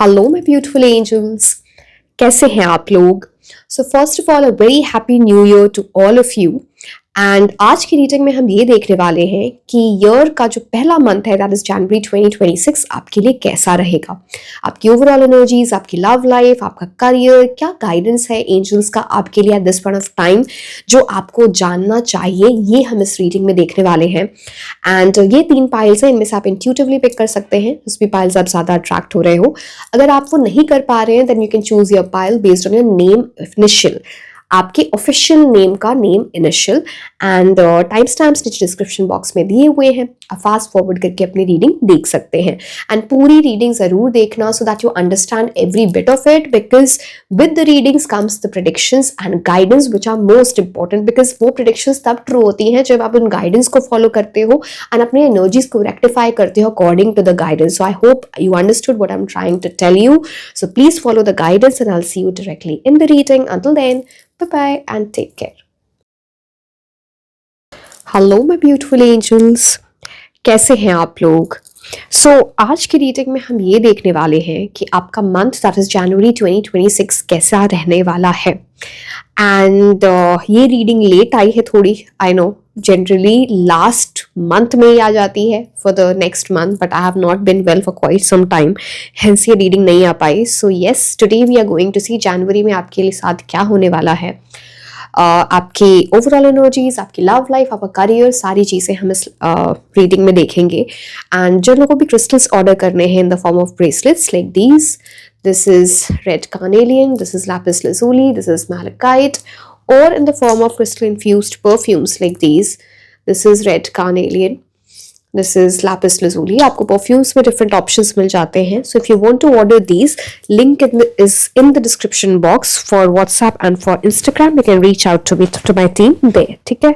Hello my beautiful angels. कैसे हैं आप लोग? So first of all a very happy new year to all of you. And आज की रीडिंग में हम ये देखने वाले हैं कि ईयर का जो पहला मंथ है दैट इज जनवरी 2026 आपके लिए कैसा रहेगा। आपकी ओवरऑल एनर्जीज, आपकी लव लाइफ, आपका करियर, क्या गाइडेंस है एंजल्स का आपके लिए at this point of time जो आपको जानना चाहिए, ये हम इस रीडिंग में देखने वाले हैं। एंड ये 3 पाइल्स हैं, इनमें से आप इंट्यूटिवली पिक कर सकते हैं जिस भी पाइल्स आप ज्यादा अट्रैक्ट हो रहे हो। अगर आप वो नहीं कर पा रहे हैं then you can choose your pile based on your name initial, आपके ऑफिशियल नेम का name initial. And time stamps नीचे डिस्क्रिप्शन बॉक्स में दिए हुए हैं, आप फास्ट फॉरवर्ड करके अपनी रीडिंग देख सकते हैं। एंड पूरी रीडिंग जरूर देखना so that you understand every bit of it, because with the readings comes the predictions and guidance which are most important, because वो प्रेडिक्शंस तब ट्रू होती हैं जब आप उन गाइडेंस को फॉलो करते हो एंड अपने एनर्जीज को रेक्टिफाई करते हो according to the guidance. So I hope you understood what I am trying to tell you. So please follow the guidance and I will see you directly in the reading. Until then, bye-bye and take care. Hello my beautiful angels, कैसे हैं आप लोग? आज की reading में हम ये देखने वाले हैं कि आपका मंथ दैट इज जनवरी 2026 कैसा रहने वाला है। एंड ये रीडिंग लेट आई है थोड़ी, I know generally last month में ही आ जाती है for the next month, but I have not been well for quite some time, hence ये रीडिंग नहीं आ पाई। So yes, today we are going to see जनवरी में आपके लिए साथ क्या होने वाला है। आपकी ओवरऑल एनर्जीज, आपकी लव लाइफ, आपका करियर, सारी चीज़ें हम इस रीडिंग में देखेंगे। एंड जिन लोगों को भी क्रिस्टल्स ऑर्डर करने हैं in the form of bracelets like these, this is red carnelian, this is lapis lazuli, this is malachite, or in the form of crystal infused perfumes like these, this is red carnelian, this is lapis lazuli। आपको perfumes में different options मिल जाते हैं। So if you want to order these, link is in the description box for WhatsApp and for Instagram, you can reach out to me, to my team there, ठीक है?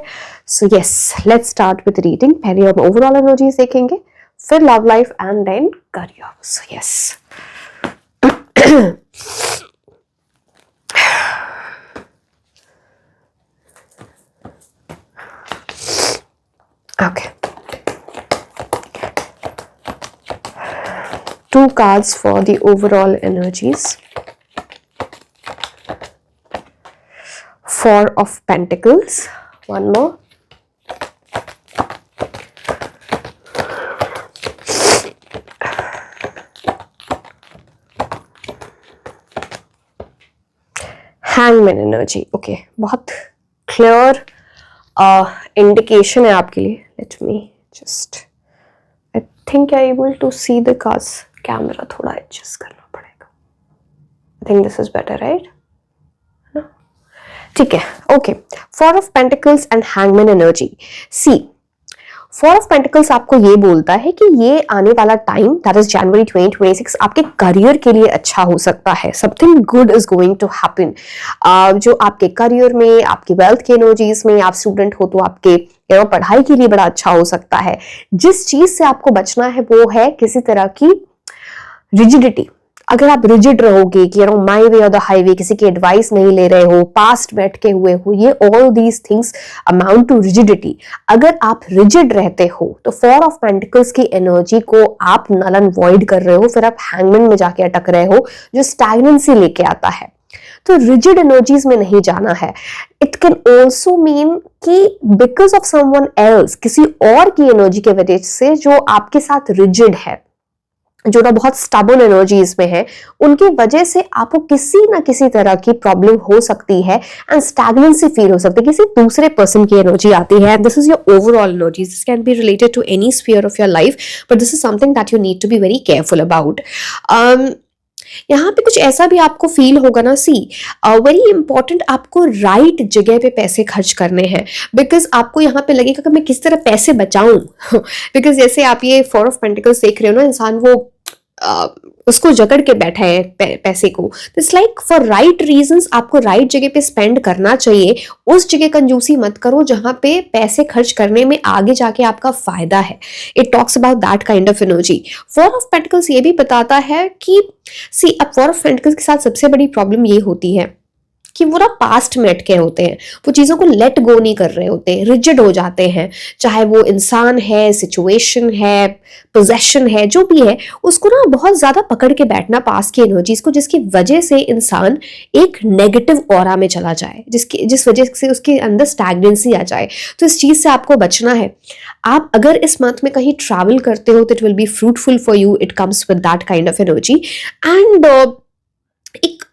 So yes, let's start with reading। पहले हम overall energies देखेंगे, फिर love life and then career। So yes, okay, 2 cards for the overall energies. 4 of Pentacles, one more, hangman energy. Okay, बहुत clear indication है आपके लिए। Let me just, I think I able to see the cards, camera थोड़ा adjust करना पड़ेगा। I think this is better, right? ठीक है, okay. 4 of pentacles and hangman energy. See, 4 of pentacles आपको ये बोलता है कि ये आने वाला टाइम दैट इज जनवरी 2026 आपके करियर के लिए अच्छा हो सकता है। Something good is going to happen जो आपके करियर में, आपकी वेल्थ की एनर्जीज में, आप स्टूडेंट हो तो आपके पढ़ाई के लिए बड़ा अच्छा हो सकता है। जिस चीज से आपको बचना है वो है किसी तरह की रिजिडिटी। अगर आप रिजिड रहोगे कि माई वे और द हाईवे, किसी की एडवाइस नहीं ले रहे हो, पास्ट बैठ के हुए हो, ये all these things amount to rigidity. अगर आप रिजिड रहते हो तो 4 ऑफ पेंटिकल्स की एनर्जी को आप नल एंड वॉइड कर रहे हो, फिर आप हैंगमैन में जाके अटक रहे हो जो स्टैग्नेंसी लेके आता है। तो रिजिड एनर्जीज में नहीं जाना है। इट कैन ऑल्सो मीन कि बिकॉज ऑफ समवन एल्स, किसी और की एनर्जी के वजह से जो आपके साथ रिजिड है, जो ना बहुत स्टबन एनर्जीज में है, उनकी वजह से आपको किसी ना किसी तरह की प्रॉब्लम हो सकती है एंड स्टैग्नेंसी फील हो सकती है। किसी दूसरे पर्सन की एनर्जी आती है and this is your overall energy. This can be related to any sphere of your life, but this is something that you need to be very careful about. यहाँ पे कुछ ऐसा भी आपको फील होगा ना, सी वेरी इंपॉर्टेंट, आपको right जगह पे पैसे खर्च करने हैं। बिकॉज आपको यहाँ पे लगेगा कि मैं किस तरह पैसे बचाऊं बिकॉज जैसे आप ये 4 ऑफ पेंटिकल्स देख रहे हो ना, इंसान वो उसको जकड़ के बैठा है पैसे को। It's like for right reasons आपको राइट जगह पे स्पेंड करना चाहिए। उस जगह कंजूसी मत करो जहां पे पैसे खर्च करने में आगे जाके आपका फायदा है। It talks about that kind of energy. 4 of pentacles ये भी बताता है कि सी, अब 4 ऑफ पेंटिकल्स के साथ सबसे बड़ी प्रॉब्लम ये होती है कि वो ना पास्ट में अटके होते हैं, वो चीज़ों को लेट गो नहीं कर रहे होते, रिजिड हो जाते हैं, चाहे वो इंसान है, सिचुएशन है, पोजेशन है, जो भी है, उसको ना बहुत ज़्यादा पकड़ के बैठना पास की एनर्जीज को, जिसकी वजह से इंसान एक नेगेटिव ऑरा में चला जाए, जिस वजह से उसके अंदर स्टैग्नेंसी आ जाए। तो इस चीज़ से आपको बचना है। आप अगर इस मंथ में कहीं ट्रैवल करते हो तो it will be fruitful for you, it comes with that kind of energy. And एक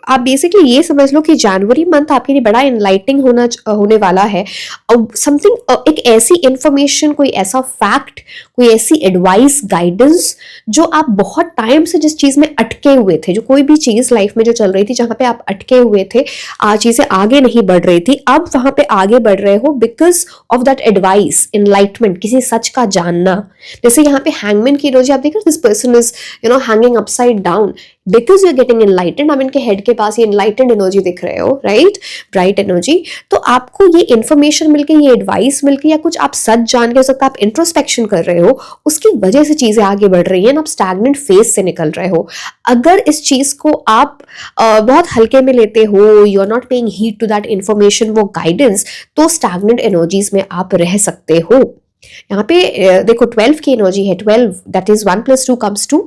आप बेसिकली ये समझ लो कि जनवरी मंथ आपके लिए बड़ा इनलाइटिंग होने वाला है। समथिंग एक ऐसी इंफॉर्मेशन, कोई ऐसा फैक्ट, कोई ऐसी एडवाइस, गाइडेंस जो आप बहुत टाइम से जिस चीज में अटके हुए थे, जो कोई भी चीज लाइफ में जो चल रही थी जहां पे आप अटके हुए थे, आज चीजें आगे नहीं बढ़ रही थी, अब वहां पे आगे बढ़ रहे हो because of that advice, enlightenment, किसी सच का जानना। जैसे यहाँ पे हैंगमैन की एनर्जी आप देख रहे हो, this person is hanging upside down because you are getting enlightened. आप इनके हेड के पास ये इनलाइटेंड एनर्जी दिख रहे हो, राइट, ब्राइट एनर्जी। तो आपको ये इन्फॉर्मेशन मिलके, ये एडवाइस मिलके, या कुछ आप सच जान के, हो सकता है आप इंट्रोस्पेक्शन कर रहे हो, उसकी वजह से चीजें आगे बढ़ रही हैं, आप स्टैग्नेंट फेज से निकल रहे हो। अगर इस चीज को आप बहुत हल्के में लेते हो, you are not paying heed to that information, वो गाइडेंस, तो स्टैग्नेंट एनर्जीज में आप रह सकते हो। यहाँ पे देखो 12 की एनर्जी है, 12 that is 1 + 2 comes to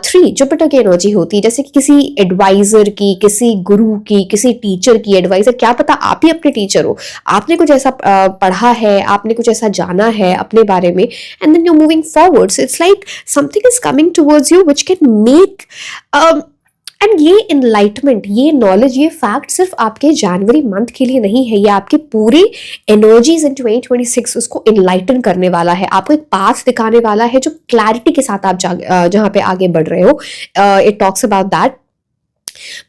3 Jupiter की एनर्जी होती है। जैसे कि किसी एडवाइजर की, किसी गुरु की, किसी टीचर की एडवाइजर, क्या पता आप ही अपने टीचर हो, आपने कुछ ऐसा पढ़ा है, आपने कुछ ऐसा जाना है अपने बारे में, and then you moving forward, it's like something is coming towards you which can make and ये इनलाइटमेंट, ये नॉलेज, ये फैक्ट सिर्फ आपके जनवरी मंथ के लिए नहीं है, ये आपके पूरे एनर्जीज इन 2026 उसको इनलाइटन करने वाला है, आपको एक पाथ दिखाने वाला है जो क्लैरिटी के साथ आप जहां पे आगे बढ़ रहे हो। It talks about that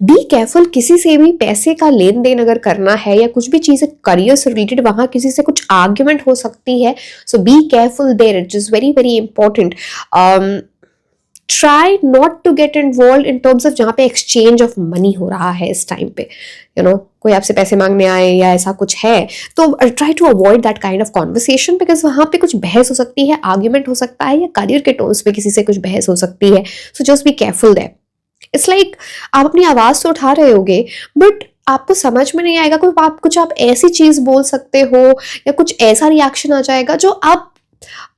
be careful, किसी से भी पैसे का लेन देन अगर करना है या कुछ भी चीज़ें करियर से रिलेटेड, वहां किसी से कुछ आर्ग्यूमेंट हो सकती है, so be careful there, it is very very important. Try not to get involve in terms of जहाँ पे एक्सचेंज ऑफ मनी हो रहा है इस टाइम पे, कोई आपसे पैसे मांगने आए या ऐसा कुछ है, तो try to avoid that kind of conversation, because वहाँ पे कुछ बहस हो सकती है, आर्ग्यूमेंट हो सकता है, या करियर के टर्म्स पे किसी से कुछ बहस हो सकती है। So just be careful there. It's like आप अपनी आवाज़ तो उठा रहे होगे, बट आपको समझ में नहीं आएगा, कुछ आप ऐसी चीज़ बोल सकते हो या कुछ ऐसा रिएक्शन आ जाएगा जो आप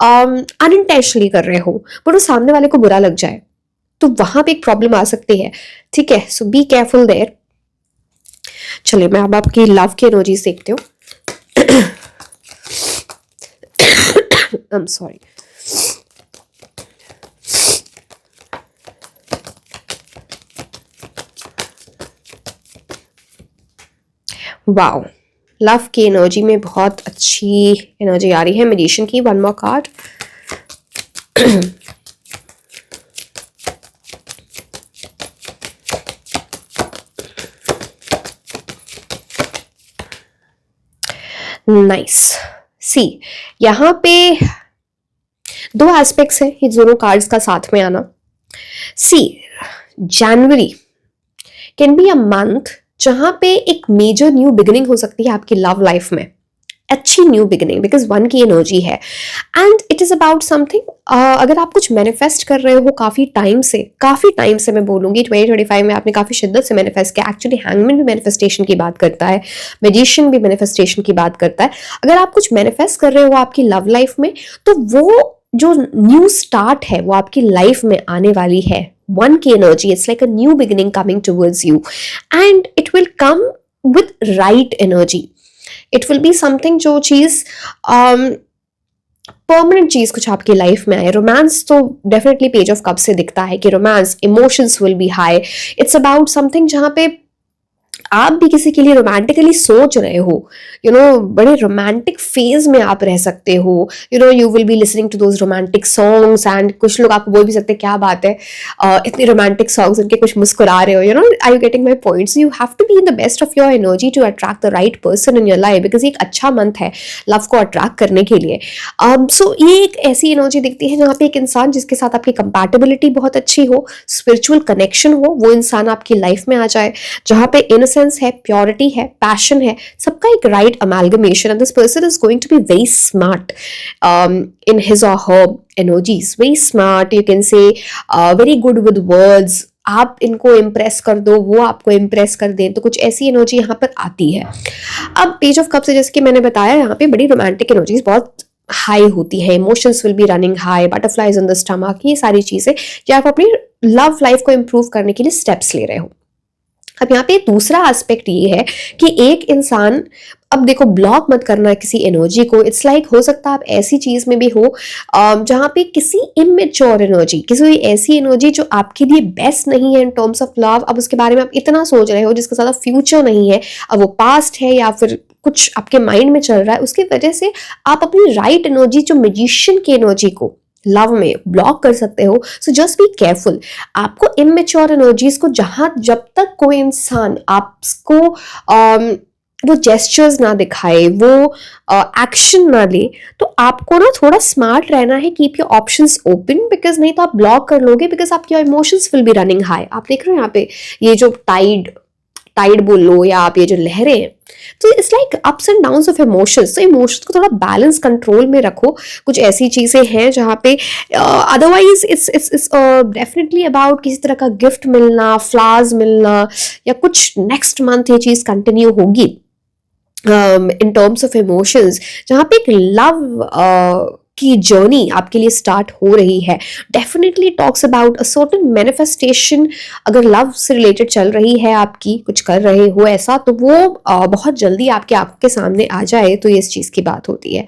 अनइंटेंशनली कर रहे हो, बट वो सामने वाले को बुरा लग जाए, तो वहां पे एक प्रॉब्लम आ सकती है। ठीक है, सो बी केयरफुल देयर। चलिए मैं अब आपकी लव की एनर्जीज देखती हूँ। आई एम सॉरी। वाओ, लव की एनर्जी में बहुत अच्छी एनर्जी आ रही है। मैजिशियन की 1 more कार्ड। नाइस। सी, यहाँ पे 2 एस्पेक्ट्स है ये दोनों कार्ड्स का साथ में आना। सी, जनवरी कैन बी अ मंथ जहां पे एक मेजर न्यू बिगिनिंग हो सकती है आपकी लव लाइफ में, अच्छी न्यू बिगिनिंग, बिकॉज 1 की एनर्जी है, and it is about something. अगर आप कुछ मैनिफेस्ट कर रहे हो काफी टाइम से मैं बोलूंगी 2025 में आपने काफी शिद्दत से मैनिफेस्ट किया। एक्चुअली हैंगमैन भी मैनिफेस्टेशन की बात करता है, मैजिशियन भी मैनिफेस्टेशन की बात करता है। अगर आप कुछ मैनिफेस्ट कर रहे हो आपकी लव लाइफ में, तो वो जो न्यू स्टार्ट है वो आपकी लाइफ में आने वाली है। 1 की energy, it's like a new beginning coming towards you, and it will come with right energy. It will be something, जो चीज परमानेंट चीज कुछ आपकी लाइफ में आए। रोमांस तो डेफिनेटली पेज ऑफ कप से दिखता है कि romance, emotions will be high. It's about something जहां पे आप भी किसी के लिए रोमांटिकली सोच रहे हो, बड़े रोमांटिक फेज में आप रह सकते हो, you will be listening to those romantic songs, and कुछ लोग आपको बोल भी सकते हैं क्या बात है इतने रोमांटिक सॉन्ग्स उनके, कुछ मुस्कुरा रहे हो, are you getting my points. You have to be in the best of your energy to attract the right person in your life, because एक अच्छा मंथ है लव को अट्रैक्ट करने के लिए। सो ये एक ऐसी एनर्जी दिखती है जहाँ पे एक इंसान जिसके साथ आपकी कंपैटिबिलिटी बहुत अच्छी हो, स्पिरिचुअल कनेक्शन हो, वो इंसान आपकी लाइफ में आ जाए, जहाँ पे इनोसेंस है, प्योरिटी है, पैशन है, सबका एक right amalgamation, and this person is going to be very smart in his or her energies, very smart, you can say, very good with words, आप इनको इम्प्रेस कर दो, वो आपको इम्प्रेस कर दें, तो कुछ ऐसी एनर्जी यहाँ पर आती है। अब पेज ऑफ कप्स से जैसे कि मैंने बताया, यहाँ पे बड़ी रोमांटिक एनर्जीज बहुत हाई होती है, emotions will be running high, butterflies in the stomach, ये सारी चीजें कि आप अपनी लव लाइफ को इम्प्रूव करने के लिए स्टेप्स ले रहे हो। अब यहाँ पे दूसरा एस्पेक्ट ये है कि एक इंसान, अब देखो ब्लॉक मत करना किसी एनर्जी को, इट्स लाइक हो सकता है आप ऐसी चीज में भी हो जहाँ पे किसी इमेच्योर एनर्जी, किसी ऐसी एनर्जी जो आपके लिए बेस्ट नहीं है इन टर्म्स ऑफ लव, अब उसके बारे में आप इतना सोच रहे हो जिसका ज्यादा फ्यूचर नहीं है, अब वो पास्ट है या फिर कुछ आपके माइंड में चल रहा है, उसकी वजह से आप अपनी राइट एनर्जी, जो मैजिशियन की एनर्जी को लव में ब्लॉक कर सकते हो। सो जस्ट बी केयरफुल। आपको इमेच्योर एनर्जीज को, जहां जब तक कोई इंसान आपको वो जेस्चर्स ना दिखाए, वो एक्शन ना ले, तो आपको ना थोड़ा स्मार्ट रहना है, keep your options open, because नहीं तो आप ब्लॉक कर लोगे, बिकॉज आपके emotions will be running high. आप देख रहे हो यहाँ पे ये जो टाइड बोल लो या आप ये जो लहरें हैं, तो it's like ups and downs of emotions. तो इमोशंस को थोड़ा बैलेंस कंट्रोल में रखो। कुछ ऐसी चीजें हैं जहाँ पे अदरवाइज इट्स डेफिनेटली अबाउट किसी तरह का गिफ्ट मिलना, फ्लावर्स मिलना, या कुछ नेक्स्ट मंथ ये चीज कंटिन्यू होगी इन टर्म्स ऑफ इमोशंस, जहाँ पे एक लव की जर्नी आपके लिए स्टार्ट हो रही है। Definitely talks about a certain manifestation. अगर लव से रिलेटेड चल रही है, आपकी कुछ कर रहे हो ऐसा, तो वो बहुत जल्दी आपके आंखों के सामने आ जाए, तो ये इस चीज की बात होती है।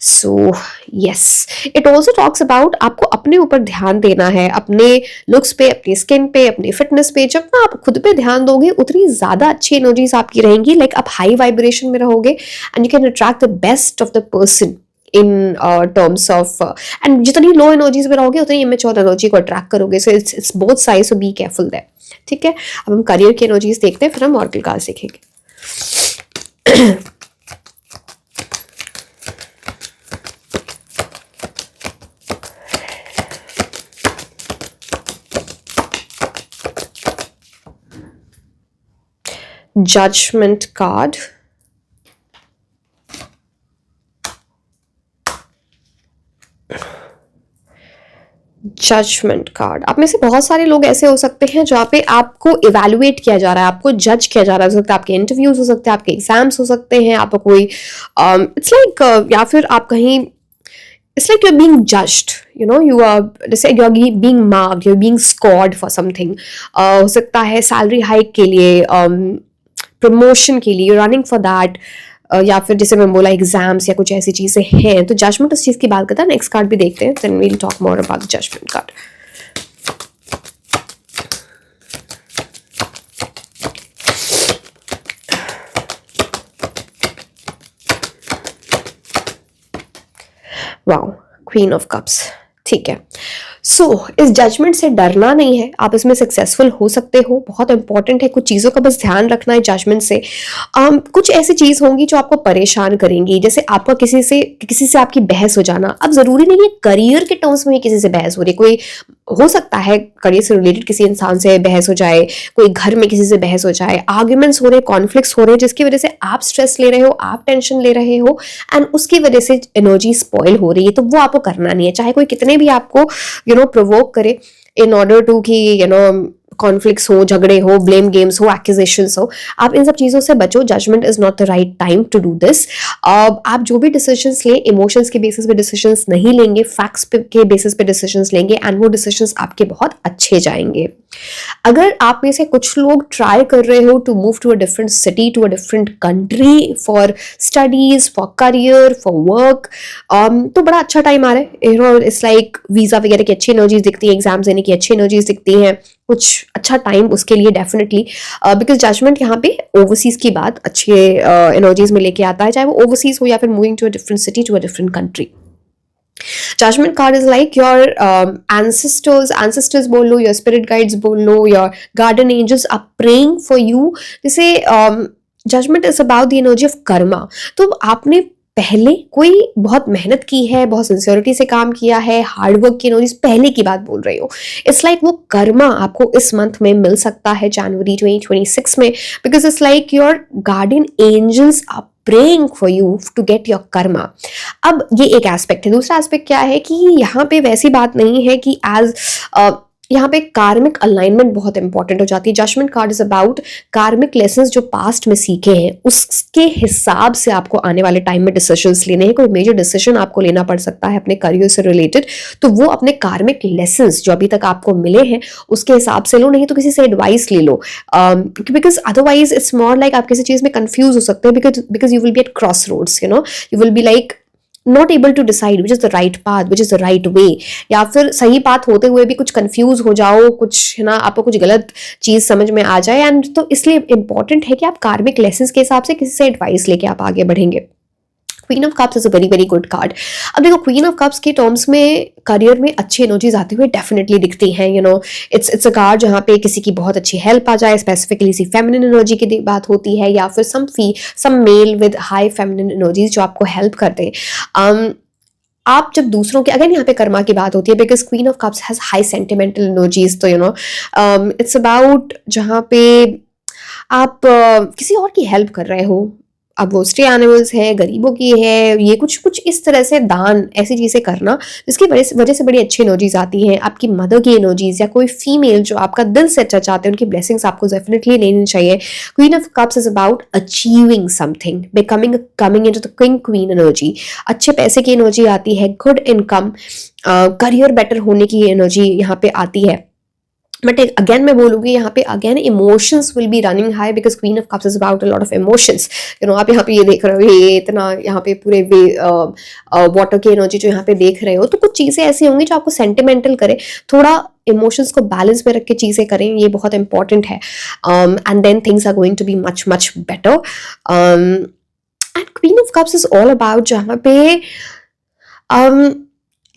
So yes, it also talks about आपको अपने ऊपर ध्यान देना है, अपने लुक्स पे, अपनी स्किन पे, अपनी फिटनेस पे। जब ना आप खुद पे ध्यान दोगे, उतनी ज्यादा अच्छी एनर्जीज आपकी रहेंगी, लाइक आप हाई वाइब्रेशन में रहोगे and you can attract the best of the person in terms of, and जितनी लो एनर्जीज में रहोगे उतनी इमेच्योर एनर्जी को अट्रैक्ट करोगे। So it's both sides, so be careful there. ठीक है, अब हम करियर की एनर्जीज देखते हैं, फिर हम ऑरेकल कार्ड सीखेंगे। Judgement card, judgement card. आप में से बहुत सारे लोग ऐसे हो सकते हैं जहाँ पे आपको इवेलुएट किया जा रहा है, आपको जज किया जा रहा है। हो सकता है आपके इंटरव्यूज हो सकते हैं, आपके एग्जाम्स हो सकते हैं, आपको कोई इट्स लाइक या फिर आप कहीं, it's like you are being judged, you know, you are जैसे you are being marked, you are being scored for something. हो सकता है सैलरी हाइक के लिए, प्रमोशन के लिए, रनिंग फॉर दैट, या फिर जैसे मैं बोला एग्जाम्स या कुछ ऐसी चीजें हैं। तो जजमेंट उस चीज की बात करता है। नेक्स्ट कार्ड भी देखते हैं, then we will talk more about judgement card. Wow, queen of cups. ठीक है, सो इस जजमेंट से डरना नहीं है, आप इसमें सक्सेसफुल हो सकते हो। बहुत इंपॉर्टेंट है, कुछ चीज़ों का बस ध्यान रखना है जजमेंट से। कुछ ऐसी चीज़ होंगी जो आपको परेशान करेंगी, जैसे आपका किसी से आपकी बहस हो जाना। अब ज़रूरी नहीं है करियर के टर्म्स में ही किसी से बहस हो रही, कोई हो सकता है करियर से रिलेटेड किसी इंसान से बहस हो जाए, कोई घर में किसी से बहस हो जाए, आर्ग्यूमेंट्स हो रहे, कॉन्फ्लिक्ट्स हो रहे, जिसकी वजह से आप स्ट्रेस ले रहे हो, आप टेंशन ले रहे हो, एंड उसकी वजह से एनर्जी स्पॉइल हो रही है। तो वो आपको करना नहीं है, चाहे कोई कितने भी आपको प्रोवोक करे इन ऑर्डर टू कि कॉन्फ्लिक्ट्स हो, झगड़े हो, ब्लेम गेम्स हो, एक्यूजेशंस हो। आप इन सब चीजों से बचो। Judgment is not the right time to do this. आप जो भी डिसीजंस लें, इमोशंस के बेसिस पे डिसीजंस नहीं लेंगे, फैक्ट्स के बेसिस पे डिसीजंस लेंगे, एंड वो डिसीजंस आपके बहुत अच्छे जाएंगे। अगर आप में से कुछ लोग ट्राई कर रहे हो to move to a different city, to a different country, for studies, for career, for work, तो बड़ा अच्छा टाइम आ रहा है। इट्स लाइक वीजा वगैरह की अच्छी एनर्जीज दिखती है, एग्जाम्स देने की अच्छी एनर्जीज दिखती हैं, कुछ अच्छा टाइम उसके लिए डेफिनेटली, बिकॉज जजमेंट यहाँ पे ओवरसीज की बात अच्छे एनर्जीज में लेके आता है, चाहे वो ओवरसीज हो या फिर moving to a different city, to a different country. Judgment card is like your ancestors बोल लो, your spirit guides बोल लो, your guardian angels are praying for you. जैसे judgment is about the energy of karma. तो आपने पहले कोई बहुत मेहनत की है, बहुत सिंसियरिटी से काम किया है, हार्डवर्क की एनर्जीज, पहले की बात बोल रही हो। इट्स लाइक वो कर्मा आपको इस मंथ में मिल सकता है, जनवरी 2026 में, because it's like your guardian angels are praying for you to get your karma. अब ये एक एस्पेक्ट है। दूसरा एस्पेक्ट क्या है कि यहाँ पे वैसी बात नहीं है कि एज यहाँ पे कार्मिक अलाइनमेंट बहुत इंपॉर्टेंट हो जाती है। जजमेंट कार्ड इज अबाउट कार्मिक लेसन्स जो पास्ट में सीखे हैं, उसके हिसाब से आपको आने वाले टाइम में डिसीजंस लेने हैं। कोई मेजर डिसीजन आपको लेना पड़ सकता है अपने करियर से रिलेटेड, तो वो अपने कार्मिक लेसन्स जो अभी तक आपको मिले हैं उसके हिसाब से लो, नहीं तो किसी से एडवाइस ले लो, because otherwise it's more like आप किसी चीज में कंफ्यूज हो सकते हैं, because you will be at crossroads, you will be like not able to decide which is the right path, which is the right way, या फिर सही पाथ होते हुए भी कुछ कंफ्यूज हो जाओ, कुछ है ना आपको कुछ गलत चीज समझ में आ जाए। एंड तो इसलिए इंपॉर्टेंट है कि आप कार्मिक लेसन्स के हिसाब से किसी से एडवाइस लेके आप आगे बढ़ेंगे। Queen of cups is a very very good card. अब देखो क्वीन ऑफ कप्स के टर्म्स में करियर में अच्छी एनर्जीज आती हुई डेफिनेटली दिखती हैं, इट्स अ कार्ड जहाँ पे किसी की बहुत अच्छी हेल्प आ जाए, स्पेसिफिकली इसी फेमिनिन एनर्जी की बात होती है, या फिर some male with high feminine energies जो आपको हेल्प करते हैं। आप जब दूसरों के, अगर यहाँ पे कर्मा की बात होती है, because queen of cups has high sentimental energies, तो इट्स अबाउट जहाँ पे आप किसी और की हेल्प कर रहे हो, अब वो स्ट्रे एनिमल्स है, गरीबों की है, ये कुछ कुछ इस तरह से दान, ऐसी चीज़ें करना जिसकी वजह से बड़ी अच्छी एनर्जीज आती हैं। आपकी मदर की एनर्जीज या कोई फीमेल जो आपका दिल से अच्छा चाहते हैं, उनकी ब्लेसिंग्स आपको डेफिनेटली लेनी चाहिए। Queen of cups is about achieving something, coming into the king queen energy. अच्छे पैसे की एनर्जी आती है, गुड इनकम, करियर बेटर होने की एनर्जी यहाँ पे आती है। बट अगेन मैं बोलूँगी यहाँ पे again emotions will be running high, because queen of cups is about a lot of emotions. आप यहाँ पे ये देख रहे हो, ये इतना यहाँ पे पूरे वाटर की एनर्जी जो यहाँ पे देख रहे हो, तो कुछ चीज़ें ऐसी होंगी जो आपको सेंटिमेंटल करे, थोड़ा इमोशंस को बैलेंस में रख के चीज़ें करें, ये बहुत इंपॉर्टेंट है। And then things are going to be much much better. And queen of cups is all about जहाँ पे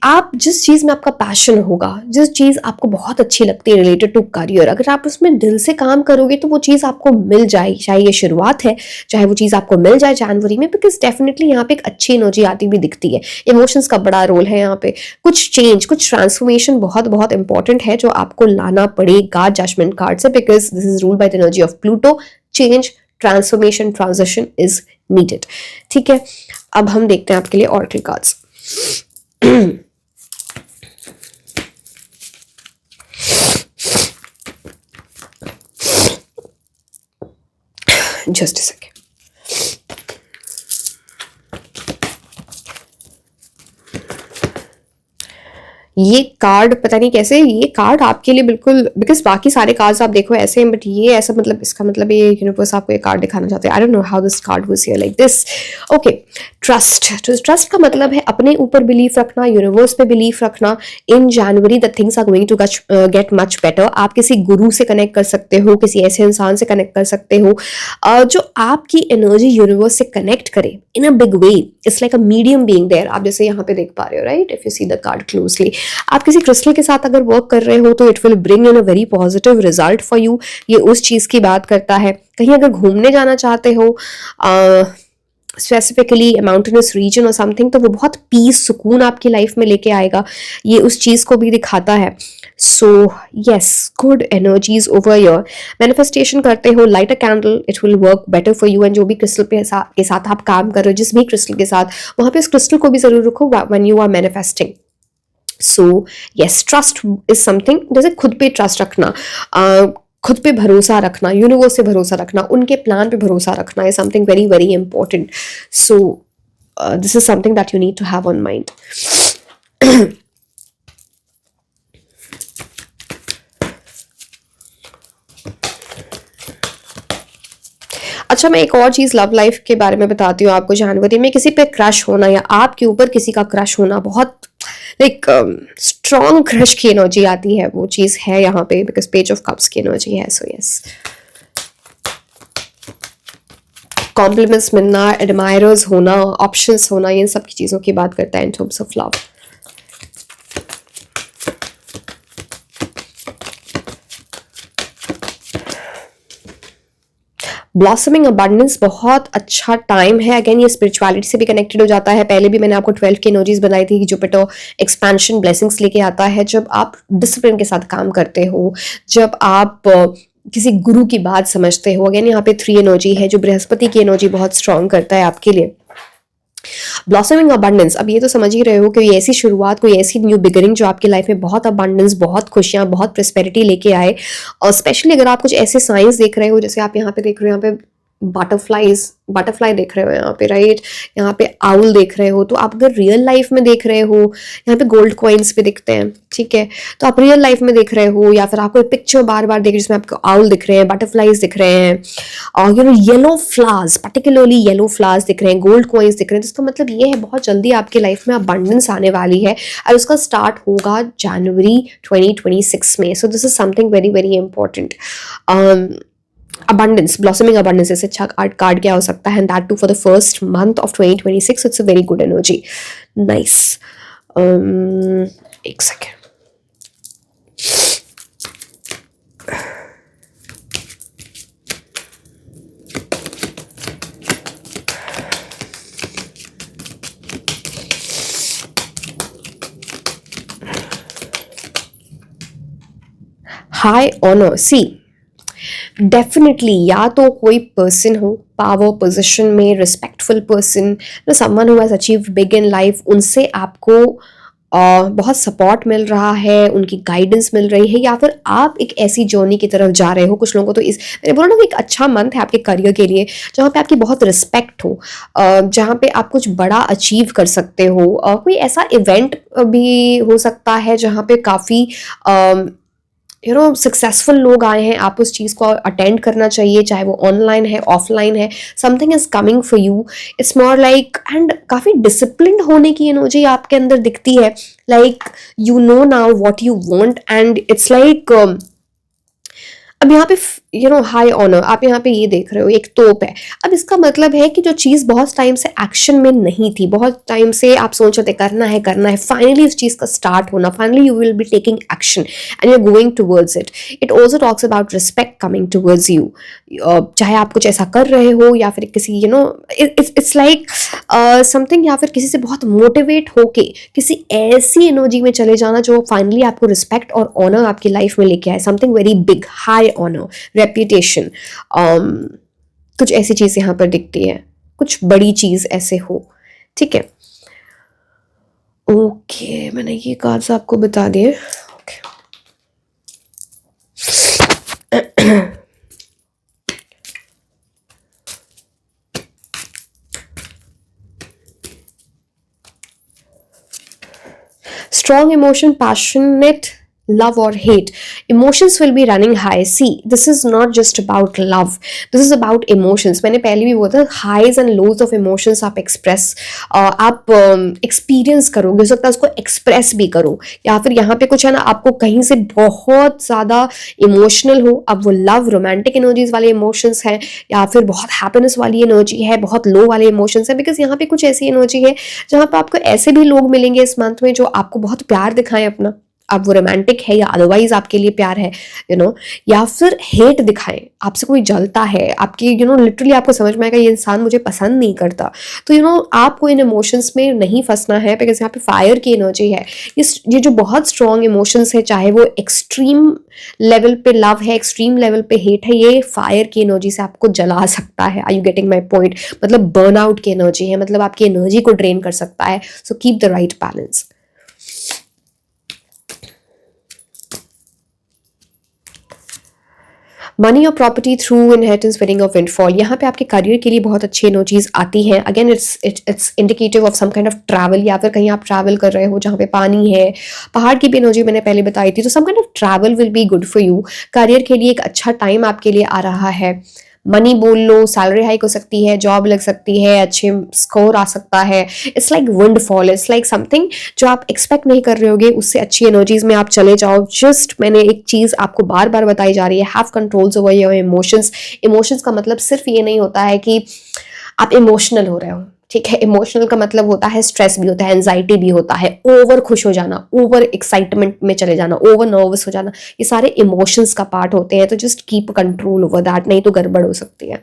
आप जिस चीज़ में आपका पैशन होगा, जिस चीज़ आपको बहुत अच्छी लगती है रिलेटेड टू करियर, अगर आप उसमें दिल से काम करोगे तो वो चीज़ आपको मिल जाएगी। चाहे ये शुरुआत है, चाहे वो चीज़ आपको मिल जाए जनवरी में, बिकॉज डेफिनेटली यहाँ पे एक अच्छी एनर्जी आती हुई दिखती है। इमोशंस का बड़ा रोल है यहाँ पे, कुछ चेंज, कुछ ट्रांसफॉर्मेशन बहुत बहुत इंपॉर्टेंट है जो आपको लाना पड़ेगा जजमेंट कार्ड से, because this is ruled by the energy of Pluto. Change, transformation, transition is needed. ठीक है, अब हम देखते हैं आपके लिए oracle cards. Just a second. ये कार्ड पता नहीं कैसे, ये कार्ड आपके लिए बिल्कुल, बिकॉज बाकी सारे कार्ड्स आप देखो ऐसे हैं, बट ये ऐसा, मतलब इसका मतलब ये यूनिवर्स आपको ये कार्ड दिखाना चाहते हैं। आई don't know how this card was here like this. Okay, trust. Trust का मतलब है अपने ऊपर बिलीफ रखना, यूनिवर्स पे बिलीफ रखना। In January the things are going to get much better. आप किसी गुरु से कनेक्ट कर सकते हो, किसी ऐसे इंसान से कनेक्ट कर सकते हो जो आपकी एनर्जी यूनिवर्स से कनेक्ट करे in a big way. It's like a medium being there. आप जैसे यहाँ पे देख पा रहे हो, right, if you see the card closely, आप किसी क्रिस्टल के साथ अगर वर्क कर रहे हो तो it will bring in a very positive result for you. ये उस चीज की बात करता है। कहीं अगर घूमने जाना चाहते हो, स्पेसिफिकली माउंटेनस रीजन और समथिंग, तो वो बहुत पीस, सुकून आपकी लाइफ में लेके आएगा। ये उस चीज को भी दिखाता है। So yes, good energies over your. Manifestation करते हो, light a candle, it will work better for you. And जो भी क्रिस्टल के साथ आप काम कर रहे हो, जिस भी क्रिस्टल के साथ, वहां पे उस क्रिस्टल को भी जरूर रखो when you are manifesting. So yes, trust is something, जैसे खुद पे ट्रस्ट रखना, खुद पे भरोसा रखना, यूनिवर्स से भरोसा रखना, उनके प्लान पे भरोसा रखना है something very very important. So this is something that you need to have on mind. अच्छा, मैं एक और चीज लव लाइफ के बारे में बताती हूँ आपको। जनवरी में किसी पे क्रश होना या आपके ऊपर किसी का क्रश होना, बहुत लाइक स्ट्रॉन्ग क्रश की एनर्जी आती है, वो चीज है यहाँ पे, बिकॉज पेज ऑफ कप्स की एनर्जी है। सो यस, कॉम्प्लीमेंट्स मिलना, एडमायरर्स होना, ऑप्शंस होना, इन सब की चीजों की बात करता है इन terms of love. Blossoming abundance, बहुत अच्छा टाइम है। अगेन ये स्पिरिचुअलिटी से भी कनेक्टेड हो जाता है। पहले भी मैंने आपको 12 की एनर्जीज बनाई थी कि जुपिटर एक्सपेंशन, ब्लेसिंग्स लेके आता है जब आप डिसिप्लिन के साथ काम करते हो, जब आप किसी गुरु की बात समझते हो। अगेन यहाँ पे 3 एनर्जी है, जो बृहस्पति की एनर्जी बहुत स्ट्रॉन्ग करता है आपके लिए। ब्लॉसमिंग अबंडेंस, अब ये तो समझ ही रहे हो कोई ऐसी शुरुआत, कोई ऐसी न्यू बिगिनिंग जो आपकी लाइफ में बहुत अबंडेंस, बहुत खुशियाँ, बहुत प्रोस्पेरिटी लेके आए। और स्पेशली अगर आप कुछ ऐसे साइंस देख रहे हो, जैसे आप यहाँ पे देख रहे हो, यहाँ पे बटरफ्लाई देख रहे हो यहाँ पे, राइट, यहाँ पे आउल देख रहे हो, तो आप अगर रियल लाइफ में देख रहे हो, यहाँ पे गोल्ड कॉइन्स भी दिखते हैं, ठीक है, तो आप रियल लाइफ में देख रहे हो, या फिर आपको पिक्चर बार बार देख रहे हो जिसमें आपको आउल दिख रहे हैं, बटरफ्लाइज दिख रहे हैं, और yellow flowers, particularly yellow flowers दिख रहे हैं, गोल्ड कॉइन्स दिख रहे हैं, तो इसका मतलब ये है बहुत जल्दी आपकी लाइफ में अबंडेंस आने वाली है, और उसका स्टार्ट होगा जनवरी 2026 में। सो this is something very very important. abundance, blossoming abundance is अच्छा card क्या हो सकता है, and that too for the first month of 2026, so it's a very good energy. Nice. एक सेकेंड, हाई ऑनर, सी डेफिनेटली या तो कोई पर्सन हो पावर पोजीशन में, respectful person, someone who has achieved big in life, उनसे आपको बहुत support मिल रहा है, उनकी गाइडेंस मिल रही है, या फिर आप एक ऐसी जर्नी की तरफ जा रहे हो। कुछ लोगों को तो इस, मैंने बोला ना, एक अच्छा मंथ है आपके करियर के लिए, जहाँ पे आपकी बहुत रिस्पेक्ट हो, जहाँ पे आप कुछ बड़ा अचीव कर सकते हो। कोई ऐसा इवेंट भी हो सकता है जहाँ पे काफ़ी सक्सेसफुल लोग आए हैं, आप उस चीज़ को अटेंड करना चाहिए, चाहे वो ऑनलाइन है, ऑफलाइन है, something is coming for you, it's more like, and काफ़ी डिसिप्लिन्ड होने की एनर्जी आपके अंदर दिखती है, like you know now what you want, and it's like, अब यहाँ पे हाई ऑनर, आप यहाँ पे ये देख रहे हो एक तोप है। अब इसका मतलब है कि जो चीज़ बहुत टाइम से एक्शन में नहीं थी, बहुत टाइम से आप सोच रहे थे करना है, फाइनली उस चीज़ का स्टार्ट होना, finally you will be taking action and you are going towards it. It also talks about respect coming towards you, चाहे आप कुछ ऐसा कर रहे हो या फिर किसी इट्स लाइक समथिंग, या फिर किसी से बहुत मोटिवेट होके किसी ऐसी एनर्जी में चले जाना जो फाइनली आपको रिस्पेक्ट और ऑनर आपकी लाइफ में लेके आए, something very big, high honour, reputation, कुछ ऐसी चीज यहाँ पर दिखती है, कुछ बड़ी चीज ऐसे हो, ठीक है। ओके, मैंने ये कार्ड्स आपको बता दिए। Okay, strong emotion, passionate love or hate, emotions will be running high. See, this is not just about love, this is about emotions. मैंने पहले भी बोला था, highs and lows of emotions आप express, आप experience करोगे, हो सकता है उसको express भी करो, या फिर यहाँ पे कुछ है ना, आपको कहीं से बहुत ज़्यादा emotional हो, अब वो love, romantic energies वाले emotions है, या फिर बहुत happiness वाली energy है, बहुत low वाले emotions है, because यहाँ पे कुछ ऐसी energy है जहाँ पे आपको ऐसे भी लोग मिलेंगे इस मंथ में जो आपको बहुत प्यार दिखाएं अपना, अब वो रोमांटिक है या अदरवाइज आपके लिए प्यार है, या फिर हेट दिखाएं, आपसे कोई जलता है, आपकी लिटरली आपको समझ में आएगा ये इंसान मुझे पसंद नहीं करता, तो आपको इन इमोशंस में नहीं फंसना है, बिकॉज यहाँ पे फायर की एनर्जी है। ये जो बहुत स्ट्रॉन्ग इमोशंस है, चाहे वो एक्सट्रीम लेवल पे लव है, एक्सट्रीम लेवल पे हेट है, ये फायर की एनर्जी से आपको जला सकता है। Are you getting my point? मतलब बर्नआउट की एनर्जी है, मतलब आपकी एनर्जी को ड्रेन कर सकता है। So keep the right balance. Money और प्रॉपर्टी थ्रू इनहेरिटेंस, वेडिंग और विंडफॉल, यहाँ पे आपके करियर के लिए बहुत अच्छी एनर्जीज आती हैं। Again it's indicative of some kind of travel, या फिर कहीं आप ट्रैवल कर रहे हो जहाँ पे पानी है, पहाड़ की भी एनर्जी मैंने पहले बताई थी, तो some kind of travel will be good for you. Career के लिए एक अच्छा टाइम आपके लिए आ रहा है। मनी बोल लो, सैलरी हाइक हो सकती है, जॉब लग सकती है, अच्छे स्कोर आ सकता है। It's like windfall, it's like something जो आप एक्सपेक्ट नहीं कर रहे होगे, उससे अच्छी एनर्जीज में आप चले जाओ। जस्ट मैंने एक चीज़ आपको बार बार बताई जा रही है, have controls over your emotions. Emotions का मतलब सिर्फ ये नहीं होता है कि आप इमोशनल हो रहे हो, ठीक है। इमोशनल का मतलब होता है स्ट्रेस भी होता है, एंजाइटी भी होता है, ओवर खुश हो जाना, ओवर एक्साइटमेंट में चले जाना, ओवर नर्वस हो जाना, ये सारे इमोशंस का पार्ट होते हैं। तो just keep control over that, नहीं तो गड़बड़ हो सकती है।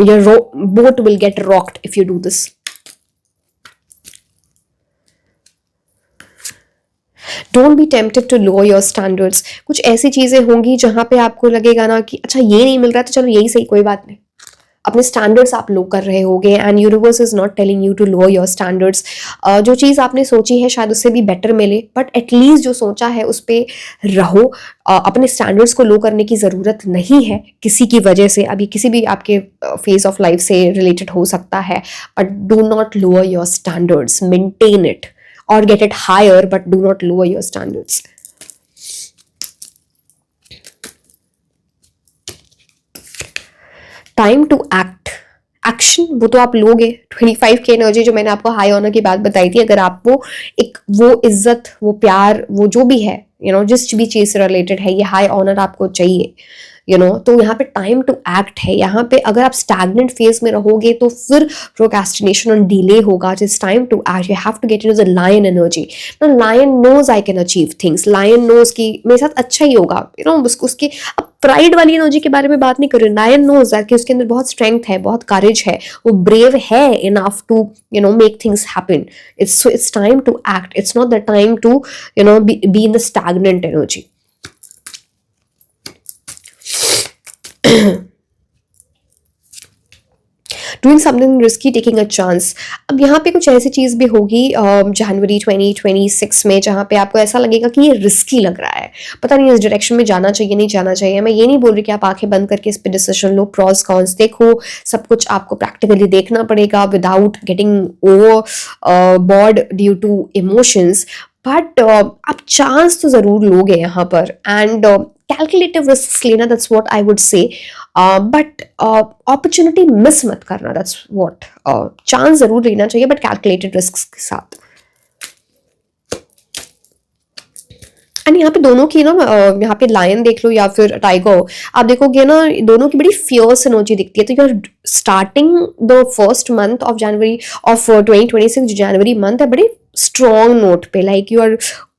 Your boat will get rocked if you do this. Don't be tempted to lower your standards. कुछ ऐसी चीजें होंगी जहां पे आपको लगेगा ना कि अच्छा ये नहीं मिल रहा है तो चलो यही सही, कोई बात नहीं, अपने स्टैंडर्ड्स आप लो कर रहे होगे and universe is not telling you to lower your standards. जो चीज़ आपने सोची है शायद उससे भी बेटर मिले, बट एटलीस्ट जो सोचा है उस पर रहो। अपने स्टैंडर्ड्स को लो करने की ज़रूरत नहीं है किसी की वजह से। अभी किसी भी आपके फेज ऑफ लाइफ से रिलेटेड हो सकता है, but do not lower your standards, maintain it और get it higher, but do not lower your standards. Time to act, action वो तो आप लोगे। 25 की एनर्जी जो मैंने आपको हाई ऑनर की बात बताई थी, अगर आपको एक वो इज्जत, वो प्यार, वो जो भी है जिस भी चीज से रिलेटेड है, ये हाई ऑनर आपको चाहिए तो यहाँ पे टाइम टू एक्ट है। यहाँ पे अगर आप स्टैग्नेंट फेज में रहोगे तो फिर प्रोक्रेस्टिनेशन और डिले होगा। It's time to act, you have to get into the lion energy. Lion knows I can achieve things, lion knows की मेरे साथ अच्छा ही होगा उसके। अब प्राइड वाली एनर्जी के बारे में बात नहीं कर रही। लायन नोज कि उसके अंदर बहुत स्ट्रेंथ है, बहुत करेज है, वो ब्रेव है enough to make things happen. It's time to act, it's not the time to be in the stagnant energy. Doing something risky, taking a chance. अब यहाँ पे कुछ ऐसी चीज़ भी होगी जनवरी 2026 में जहाँ पे आपको ऐसा लगेगा कि ये रिस्की लग रहा है, पता नहीं इस डायरेक्शन में जाना चाहिए नहीं जाना चाहिए। मैं ये नहीं बोल रही कि आप आंखें बंद करके इस पे डिसीजन लो, प्रॉस कॉन्स देखो, सब कुछ आपको प्रैक्टिकली देखना पड़ेगा without getting overboard due to emotions. But आप चांस तो ज़रूर लोगे यहाँ पर, एंड कैलकुलेटिव रिस्क लेना, that's what I would say. But opportunity miss मत करना, दैट्स व्हाट। चांस जरूर लेना चाहिए बट कैलकुलेटेड रिस्क के साथ। एंड यहाँ पे दोनों की यहाँ पे लायन देख लो या फिर टाइगर, आप देखोगे दोनों की बड़ी फियर्स एनर्जी दिखती है। तो you are starting the first month of January of 2026, जो जनवरी मंथ है, बड़ी स्ट्रॉन्ग नोट पे, like you are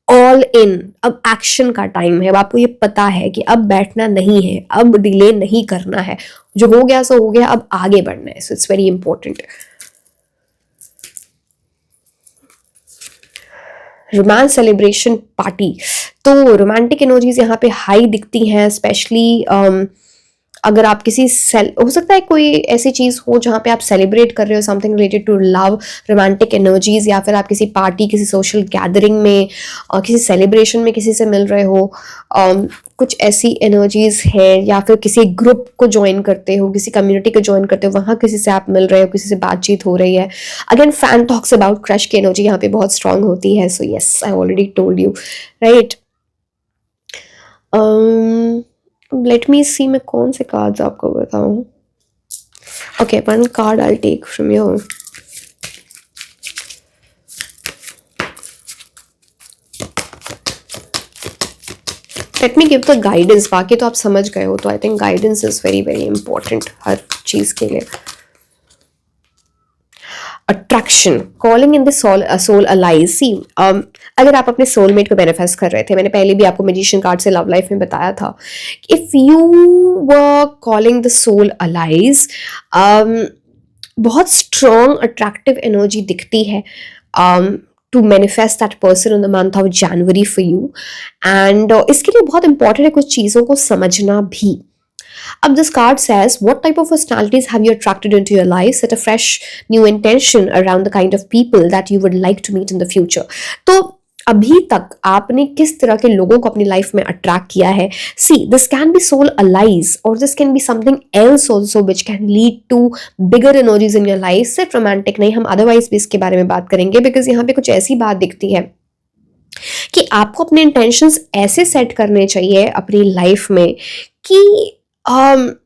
all in. अब एक्शन का टाइम है, अब आपको ये पता है कि अब बैठना नहीं है, अब डिले नहीं करना है, जो हो गया सो हो गया, अब आगे बढ़ना है। So it's very important. Romance celebration party, तो रोमांटिक एनर्जीज यहाँ पे हाई दिखती हैं, स्पेशली अगर आप किसी हो सकता है कोई ऐसी चीज़ हो जहाँ पे आप सेलिब्रेट कर रहे हो something related to love, romantic energies, या फिर आप किसी पार्टी, किसी सोशल गैदरिंग में, किसी सेलिब्रेशन में किसी से मिल रहे हो, कुछ ऐसी एनर्जीज है, या फिर किसी ग्रुप को ज्वाइन करते हो, किसी कम्युनिटी को ज्वाइन करते हो, वहाँ किसी से आप मिल रहे हो, किसी से बातचीत हो रही है। Again fan talks about crush की एनर्जी यहाँ पे बहुत स्ट्रांग होती है। So yes, I already told you, right. Let me see, मैं कौन से कार्ड्स आपको बताऊं। Okay, one card I take from your. Let me give the guidance. बाकी तो आप समझ गए हो, तो I think guidance is very very important हर चीज के लिए। Attraction, calling in the soul allies. सी, अगर आप अपने सोलमेट को मैनिफेस्ट कर रहे थे, मैंने पहले भी आपको मैजिशियन कार्ड से लव लाइफ में बताया था, if you were calling the soul allies, बहुत स्ट्रॉन्ग अट्रैक्टिव एनर्जी दिखती है to manifest that person in the month of January for you. And इसके लिए बहुत इंपॉर्टेंट है कुछ चीज़ों को समझना भी। Up this card says, what type of personalities have you attracted into your life? Set a fresh new intention around the kind of people that you would like to meet in the future. तो अभी तक आपने किस तरह के लोगों को अपनी लाइफ में अट्रैक्ट किया है? See, this can be soul allies or this can be something else also which can lead to bigger energies in your life. सिर्फ रोमांटिक नहीं, हम अदरवाइज भी इसके बारे में बात करेंगे, बिकॉज यहाँ पे कुछ ऐसी बात दिखती है कि आपको अपने इंटेंशंस ऐसे सेट करने चाहिए अपनी लाइफ में कि अब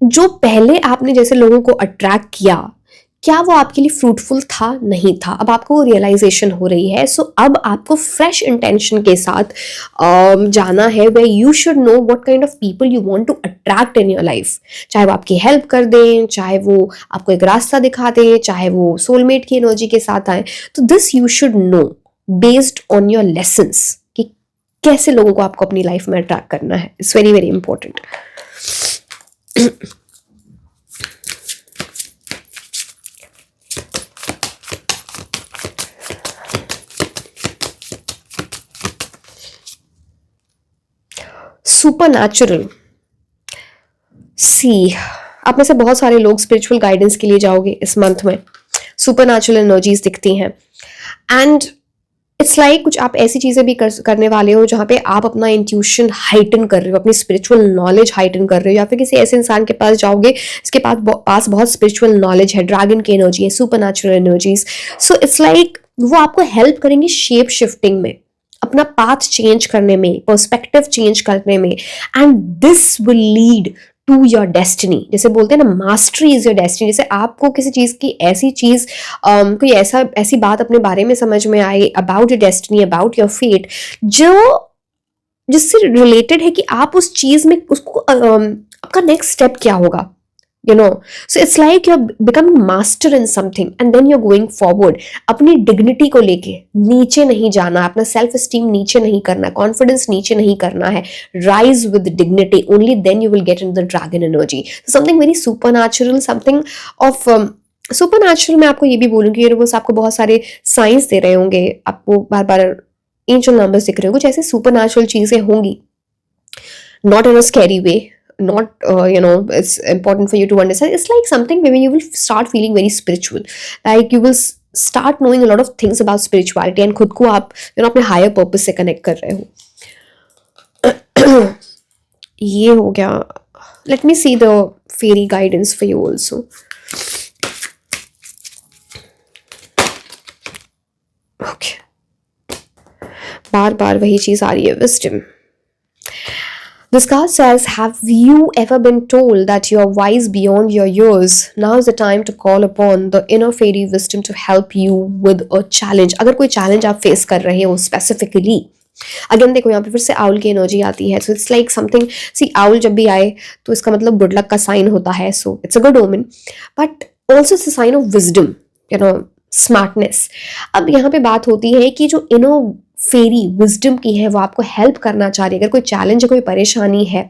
जो पहले आपने जैसे लोगों को अट्रैक्ट किया, क्या वो आपके लिए फ्रूटफुल था, नहीं था, अब आपको रियलाइजेशन हो रही है। सो अब आपको फ्रेश इंटेंशन के साथ जाना है, way you should know what kind of people you want to attract in your life. चाहे वो आपकी हेल्प कर दें, चाहे वो आपको एक रास्ता दिखा दें, चाहे वो सोलमेट की एनर्जी के साथ आए, तो this you should know based on your lessons कि कैसे लोगों को आपको अपनी लाइफ में अट्रैक्ट करना है। It's very very important. Supernatural, see, आप में से बहुत सारे लोग स्पिरिचुअल गाइडेंस के लिए जाओगे इस मंथ में, सुपर नेचुरल एनर्जीज दिखती हैं एंड इट्स लाइक कुछ आप ऐसी चीजें भी करने वाले हो जहाँ पे आप अपना इंट्यूशन हाइटन कर रहे हो, अपनी स्पिरिचुअल नॉलेज हाइटन कर रहे हो, या फिर किसी ऐसे इंसान के पास जाओगे जिसके पास बहुत स्पिरिचुअल नॉलेज है, ड्रैगन की एनर्जी है, super natural energies. So it's like वो आपको हेल्प करेंगे शेप शिफ्टिंग में, अपना पाथ चेंज करने में, पर्सपेक्टिव चेंज करने में, and this will lead to your destiny. जैसे बोलते हैं ना, मास्टरी इज योर डेस्टिनी। जैसे आपको किसी चीज की ऐसी चीज कोई ऐसी बात अपने बारे में समझ में आए about your destiny, about your fate, जो जिससे रिलेटेड है कि आप उस चीज में उसको आपका नेक्स्ट स्टेप क्या होगा, you know. So it's like you're becoming master in something and then you're going forward. अपनी डिग्निटी को लेके नीचे नहीं जाना, अपना सेल्फ एस्टीम नीचे नहीं करना, कॉन्फिडेंस नीचे नहीं करना है, rise with dignity, only then you will get in the dragon energy. Something very supernatural, something of supernatural. मैं आपको ये भी बोलूँगी, यूनिवर्स आपको बहुत सारे साइंस दे रहे होंगे, आपको बार बार एंजल नंबर्स दिख रहे होंगे, कुछ ऐसे सुपर नेचुरल चीजें होंगी, not in a scary way, not it's important for you to understand. It's like something where you will start feeling very spiritual, like you will start knowing a lot of things about spirituality and खुद को आप अपने higher purpose से connect कर रहे हो। ये हो गया। Let me see the fairy guidance for you also. Okay, बार बार वही चीज आ रही है, wisdom. This card says, have you ever been told that you are wise beyond your years? Now is the time to call upon the inner fairy wisdom to help you with a challenge. अगर कोई challenge आप face कर रहे हो specifically, again देखो यहाँ पे फिर से आउल की एनर्जी आती है, so it's like something, see owl जब भी आए तो इसका मतलब गुड लक का साइन होता है, so it's a good omen, but also it's a sign of wisdom, smartness. अब यहाँ पे बात होती है कि जो इनर फेरी विजडम की है वो आपको हेल्प करना चाह रही है। अगर कोई चैलेंज, कोई परेशानी है,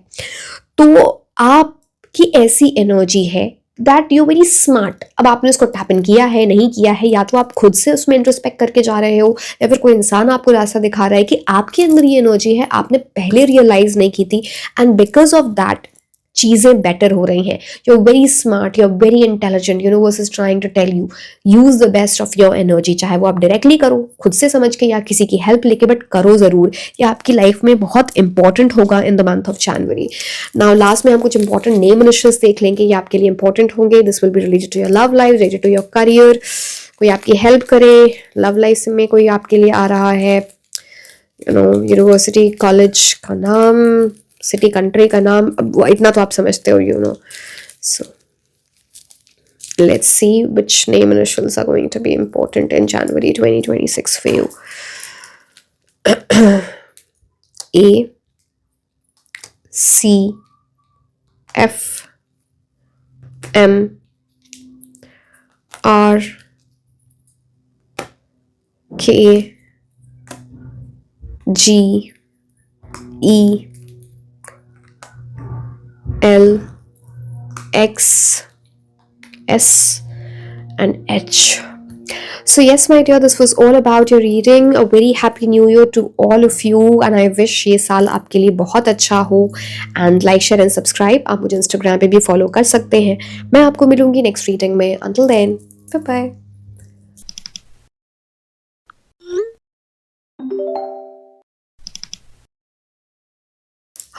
तो आपकी ऐसी एनर्जी है दैट यू वेरी स्मार्ट। अब आपने उसको टैप इन किया है, नहीं किया है, या तो आप खुद से उसमें इंट्रोस्पेक्ट करके जा रहे हो, या फिर कोई इंसान आपको रास्ता दिखा रहा है कि आपके अंदर ये एनर्जी है, आपने पहले रियलाइज नहीं की थी, एंड बिकॉज ऑफ दैट चीजें बेटर हो रही हैं। You are very smart, you are very intelligent, universe is trying to tell you use the best of your energy. चाहे वो आप डायरेक्टली करो, खुद से समझ के, या किसी की हेल्प लेके, बट करो जरूर। ये आपकी लाइफ में बहुत इंपॉर्टेंट होगा इन the month of January. Now last में हम कुछ इंपॉर्टेंट नेम इनिशियल्स देख लेंगे, ये आपके लिए इंपॉर्टेंट होंगे। This will be related to your love life, related to your career, कोई आपकी हेल्प करे लव लाइफ में, कोई आपके लिए आ रहा है, यूनिवर्सिटी कॉलेज का नाम, सिटी कंट्री का नाम, अब इतना तो आप समझते हो, so let's see which name initials are going to be important in January 2026 for you. A, C, F, M, R, K, G, E, L, X, S, and H. So yes, my dear, this was all about your reading. A very happy new year to all of you, and I wish ये साल आपके लिए बहुत अच्छा हो। And like, share and subscribe. आप मुझे Instagram पे भी follow कर सकते हैं। मैं आपको मिलूंगी next reading में। Until then, bye bye.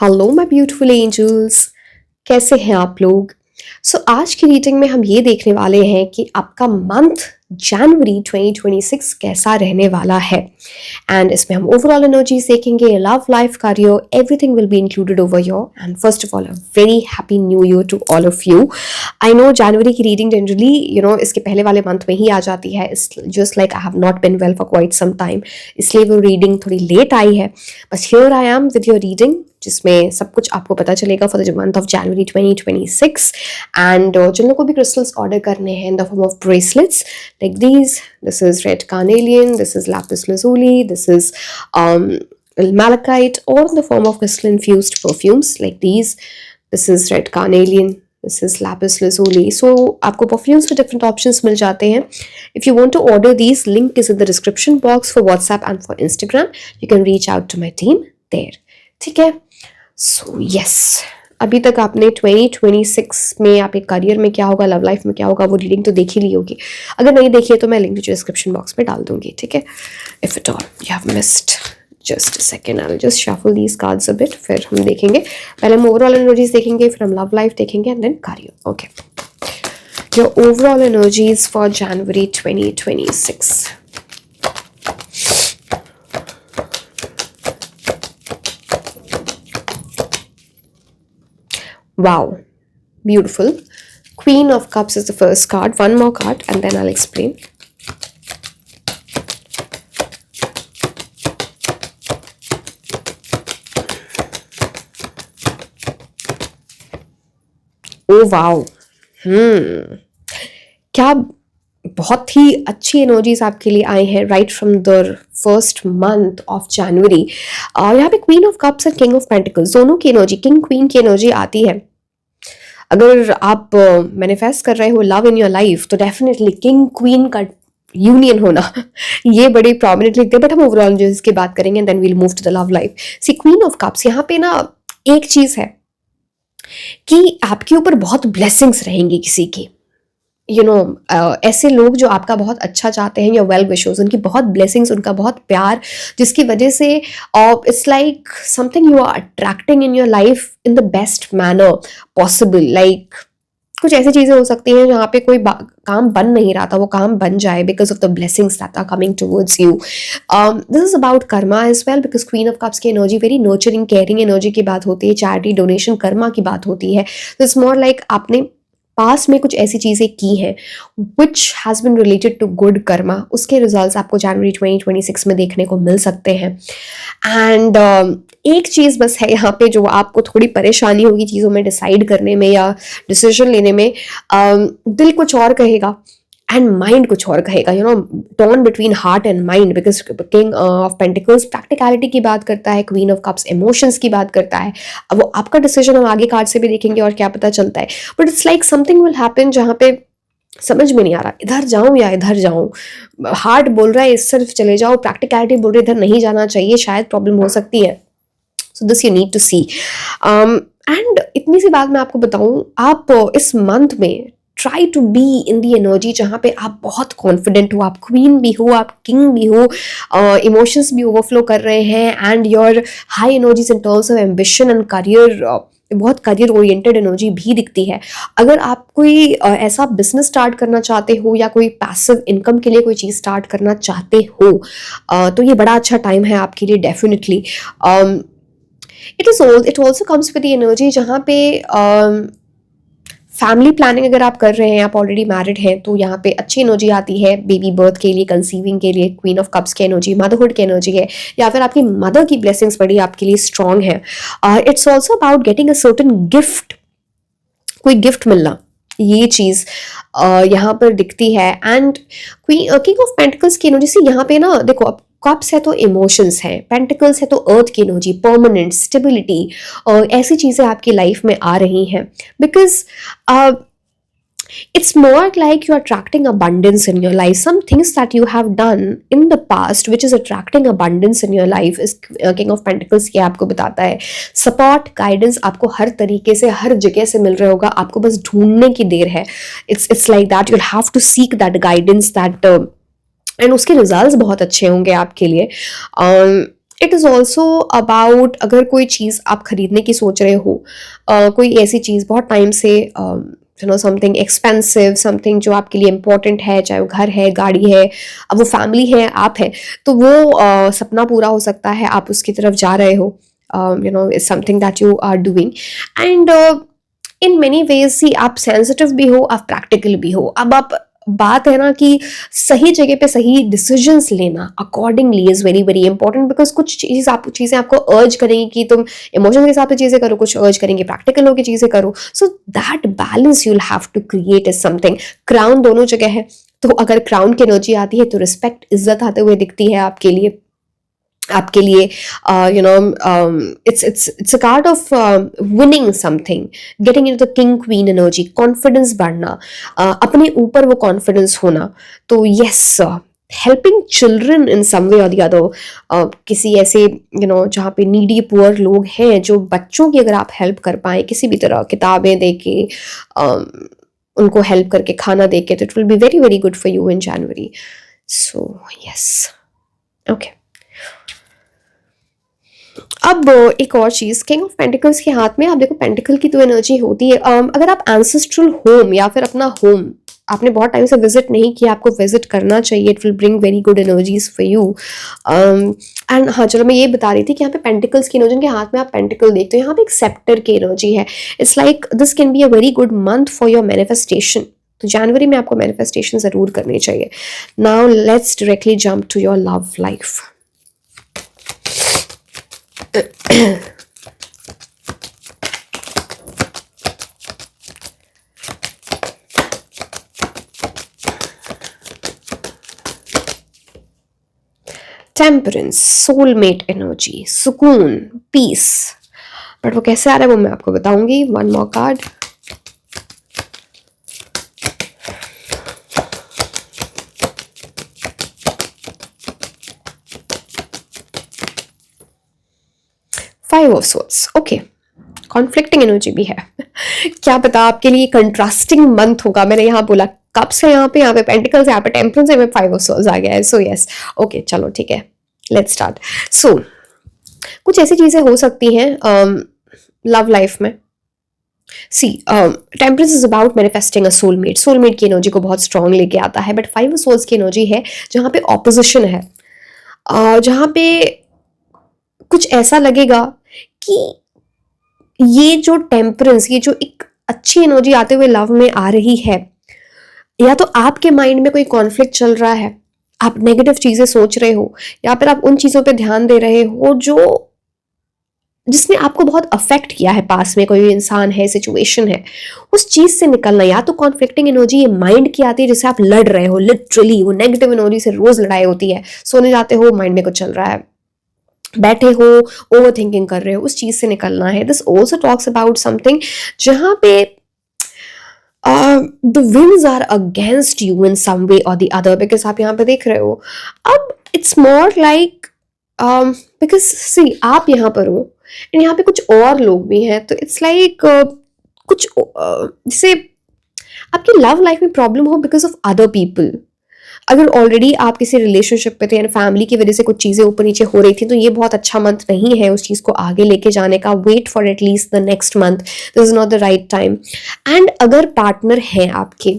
Hello my beautiful angels, कैसे हैं आप लोग? आज की रीडिंग में हम ये देखने वाले हैं कि आपका मंथ जनवरी 2026 कैसा रहने वाला है, एंड इसमें हम ओवरऑल एनर्जीज देखेंगे, love life, career, everything will be included over your. And first of all, a very happy new year to all of you. I know जनवरी की रीडिंग जनरली इसके पहले वाले मंथ में ही आ जाती है, just like I have not been well for quite some time, इसलिए वो रीडिंग थोड़ी लेट आई है, बस here I am with your reading, जिसमें सब कुछ आपको पता चलेगा for the month of January 2026। And जिन लोगों को भी क्रिस्टल्स ऑर्डर करने हैं in the form of bracelets like these, this is red carnelian, this is lapis lazuli, this is malachite, or in the form of crystal infused perfumes like these, this is red carnelian, this is lapis lazuli. So आपको perfumes के different options मिल जाते हैं. If you want to order these, link is in the description box for WhatsApp and for Instagram. You can reach out to my team there. ठीक है? So yes, अभी तक आपने 2026 में आपके करियर में क्या होगा, लव लाइफ में क्या होगा, वो रीडिंग तो देख ही ली होगी। अगर नहीं देखी है तो मैं लिंक डिस्क्रिप्शन बॉक्स में डाल दूंगी, ठीक है। If it all you have missed, just a second, I will just shuffle these cards a bit, फिर हम देखेंगे। पहले हम ओवरऑल एनर्जीज देखेंगे, फिर हम लव लाइफ देखेंगे and then career. Okay, your overall energies for January 2026। Wow, beautiful. Queen of Cups is the first card. One more card and then I'll explain. Oh wow. क्या बहुत ही अच्छी energies आपके लिए आई हैं right from the first month of जनवरी। यहाँ पे queen of cups and king of pentacles दोनों की एनर्जी, किंग क्वीन की एनर्जी आती है। अगर आप मैनिफेस्ट कर रहे हो लव इन योर लाइफ तो डेफिनेटली किंग क्वीन का यूनियन होना ये बड़ी प्रोमिनेंट लिखते हैं, बट हम ओवरऑल जो इसकी बात करेंगे then we'll move to the love life. See queen of cups, यहाँ पे ना एक चीज है कि आपके ऊपर बहुत ब्लेसिंग्स रहेंगी किसी की, ऐसे लोग जो आपका बहुत अच्छा चाहते हैं या वेल विशर्स, उनकी बहुत ब्लेसिंग्स, उनका बहुत प्यार, जिसकी वजह से it's like something you are attracting in your life in the best manner possible. Like कुछ ऐसी चीजें हो सकती हैं जहाँ पे कोई काम बन नहीं रहा था, वो काम बन जाए because of the blessings that are coming towards you. This is about karma as well, because queen of cups की energy very nurturing caring energy की बात होती है, चैरिटी डोनेशन कर्मा की बात होती है। इट्स मोर लाइक आपने पास में कुछ ऐसी चीजें की हैं which has been related to good karma, उसके रिजल्ट्स आपको जनवरी 2026 में देखने को मिल सकते हैं। एंड एक चीज बस है यहाँ पे जो आपको थोड़ी परेशानी होगी चीजों में डिसाइड करने में या डिसीजन लेने में, दिल कुछ और कहेगा एंड माइंड कुछ और कहेगा, torn between heart and mind, because king of pentacles practicality की बात करता है, क्वीन ऑफ कप्स इमोशंस की बात करता है। अब वो आपका डिसीजन हम आगे कार्ड से भी देखेंगे और क्या पता चलता है, but it's like something will happen जहाँ पे समझ में नहीं आ रहा इधर जाऊं या इधर जाऊं। हार्ट बोल रहा है इस तरफ चले जाओ, प्रैक्टिकलिटी बोल रही है इधर नहीं जाना चाहिए, शायद प्रॉब्लम हो सकती है। So this you need to see. And इतनी सी बात मैं आपको बताऊं, आप इस मंथ में try to be in the energy जहाँ पे आप बहुत कॉन्फिडेंट हो, आप क्वीन भी हो, आप किंग भी हो, इमोशंस भी ओवरफ्लो कर रहे हैं and your high energies in terms of ambition and career, बहुत करियर ओरिएंटेड एनर्जी भी दिखती है। अगर आप कोई ऐसा बिजनेस स्टार्ट करना चाहते हो या कोई पैसिव इनकम के लिए कोई चीज़ स्टार्ट करना चाहते हो तो ये बड़ा अच्छा टाइम है आपके लिए definitely. It also comes with the energy जहाँ पे फैमिली प्लानिंग अगर आप कर रहे हैं, आप ऑलरेडी मैरिड हैं तो यहाँ पे अच्छी एनर्जी आती है बेबी बर्थ के लिए, कंसीविंग के लिए। क्वीन ऑफ कप्स की एनर्जी मदरहुड की एनर्जी है, या फिर आपकी मदर की ब्लेसिंग्स बड़ी आपके लिए स्ट्रांग है। It's also about getting a certain gift, कोई गिफ्ट मिलना, ये चीज यहाँ पर दिखती है। एंड किंग ऑफ पेंटिकल्स की एनर्जी से यहाँ पे ना देखो, अब कप्स है तो इमोशंस है, पेंटिकल्स है तो अर्थ की एनर्जी, परमानेंट स्टेबिलिटी, ऐसी चीजें आपकी लाइफ में आ रही हैं because it's more like you're attracting abundance in your life. Some things that you have done in the past which is attracting abundance in your life is King of Pentacles ये आपको बताता है। Support guidance आपको हर तरीके से हर जगह से मिल रहा होगा, आपको बस ढूंढने की देर है। it's like that you'll have to seek that guidance that and उसके रिजल्ट्स बहुत अच्छे होंगे आपके लिए। इट इज़ ऑल्सो अबाउट अगर कोई चीज़ आप खरीदने की सोच रहे हो, कोई ऐसी चीज़ बहुत टाइम से समथिंग एक्सपेंसिव, समथिंग जो आपके लिए इम्पोर्टेंट है, चाहे वो घर है, गाड़ी है, अब वो फैमिली है, आप है, तो वो सपना पूरा हो सकता है, आप उसकी तरफ जा रहे हो, is something that you are doing. And in many ways see आप सेंसिटिव भी हो, आप प्रैक्टिकल भी हो। अब आप बात है ना कि सही जगह पे सही डिसीजंस लेना accordingly is very very important, because कुछ चीजें आपको अर्ज करेंगी कि तुम इमोशन के हिसाब से चीजें करो, कुछ अर्ज करेंगे प्रैक्टिकल होकर चीजें करो। So that balance you'll have to create is something. Crown दोनों जगह है, तो अगर क्राउन की एनर्जी आती है तो रिस्पेक्ट इज्जत आते हुए दिखती है आपके लिए। It's a card of winning something, getting into the king queen energy, confidence बढ़ना, अपने ऊपर वो confidence होना। तो yes, helping children in some way और द अदर, किसी ऐसे जहाँ पे नीडी पुअर लोग हैं, जो बच्चों की अगर आप हेल्प कर पाए किसी भी तरह, किताबें दे के, उनको हेल्प करके, खाना दे के, तो it will be very very good for you in January. So yes, okay. अब एक और चीज, किंग ऑफ पेंटिकल्स के हाथ में, आप देखो पेंटिकल की तो एनर्जी होती है. अगर आप एंसेस्ट्रल होम या फिर अपना होम आपने बहुत टाइम से विजिट नहीं किया, आपको विजिट करना चाहिए. It will bring very good energies for you. And हाँ, चलो मैं ये बता रही थी कि यहाँ पे पेंटिकल्स की एनर्जी, के हाथ में आप पेंटिकल देखते हो, यहाँ पे एक सेप्टर की एनर्जी है. It's like this can be a very good month for your manifestation. तो जनवरी में आपको मैनिफेस्टेशन जरूर करनी चाहिए. Now let's directly jump to your love life. Temperance, soulmate energy, सुकून, पीस. बट वो कैसे आ रहा है वो मैं आपको बताऊंगी. One more card. Five of swords. Okay, conflicting energy भी है. क्या पता आपके लिए कंट्रास्टिंग मंथ होगा. मैंने यहाँ बोला कप्स है, यहाँ पे पेंटिकल्स है, यहाँ पे टेम्परेंस है, फाइव ऑफ सोर्ड्स आ गया है. सो यस, ओके, चलो ठीक है, लेट्स स्टार्ट. सो कुछ ऐसी चीजें हो सकती हैं लव लाइफ में. See, temperance is about manifesting a soulmate. Soulmate की एनर्जी को बहुत स्ट्रांग लेके आता है. बट फाइव ऑफ सोर्ड्स की एनर्जी है जहाँ पे ऑपोजिशन है, जहाँ पे कुछ ऐसा लगेगा कि ये जो टेम्परेंस, ये जो एक अच्छी एनर्जी आते हुए लव में आ रही है, या तो आपके माइंड में कोई कॉन्फ्लिक्ट चल रहा है, आप नेगेटिव चीजें सोच रहे हो, या फिर आप उन चीजों पे ध्यान दे रहे हो जो जिसने आपको बहुत अफेक्ट किया है. पास में कोई इंसान है, सिचुएशन है, उस चीज से निकलना. या तो कॉन्फ्लिक्टिंग एनर्जी ये माइंड की आती है, जिससे आप लड़ रहे हो, लिटरली वो नेगेटिव एनर्जी से रोज लड़ाई होती है. सोने जाते हो, माइंड में कुछ चल रहा है, बैठे हो, ओवर थिंकिंग कर रहे हो, उस चीज से निकलना है. This also talks about something जहां पे the winds are against you in some way और द अदर, बिकॉज आप यहाँ पे देख रहे हो. अब इट्स मोर लाइक, बिकॉज सी आप यहाँ पर हो एंड यहाँ पे कुछ और लोग भी हैं, तो इट्स लाइक कुछ जैसे आपकी लव लाइफ में प्रॉब्लम हो बिकॉज ऑफ अदर पीपल. अगर ऑलरेडी आप किसी रिलेशनशिप पे थे एंड फैमिली की वजह से कुछ चीज़ें ऊपर नीचे हो रही थी, तो ये बहुत अच्छा मंथ नहीं है उस चीज़ को आगे लेके जाने का. Wait for at least the next month, this is not the right time. And अगर पार्टनर हैं आपके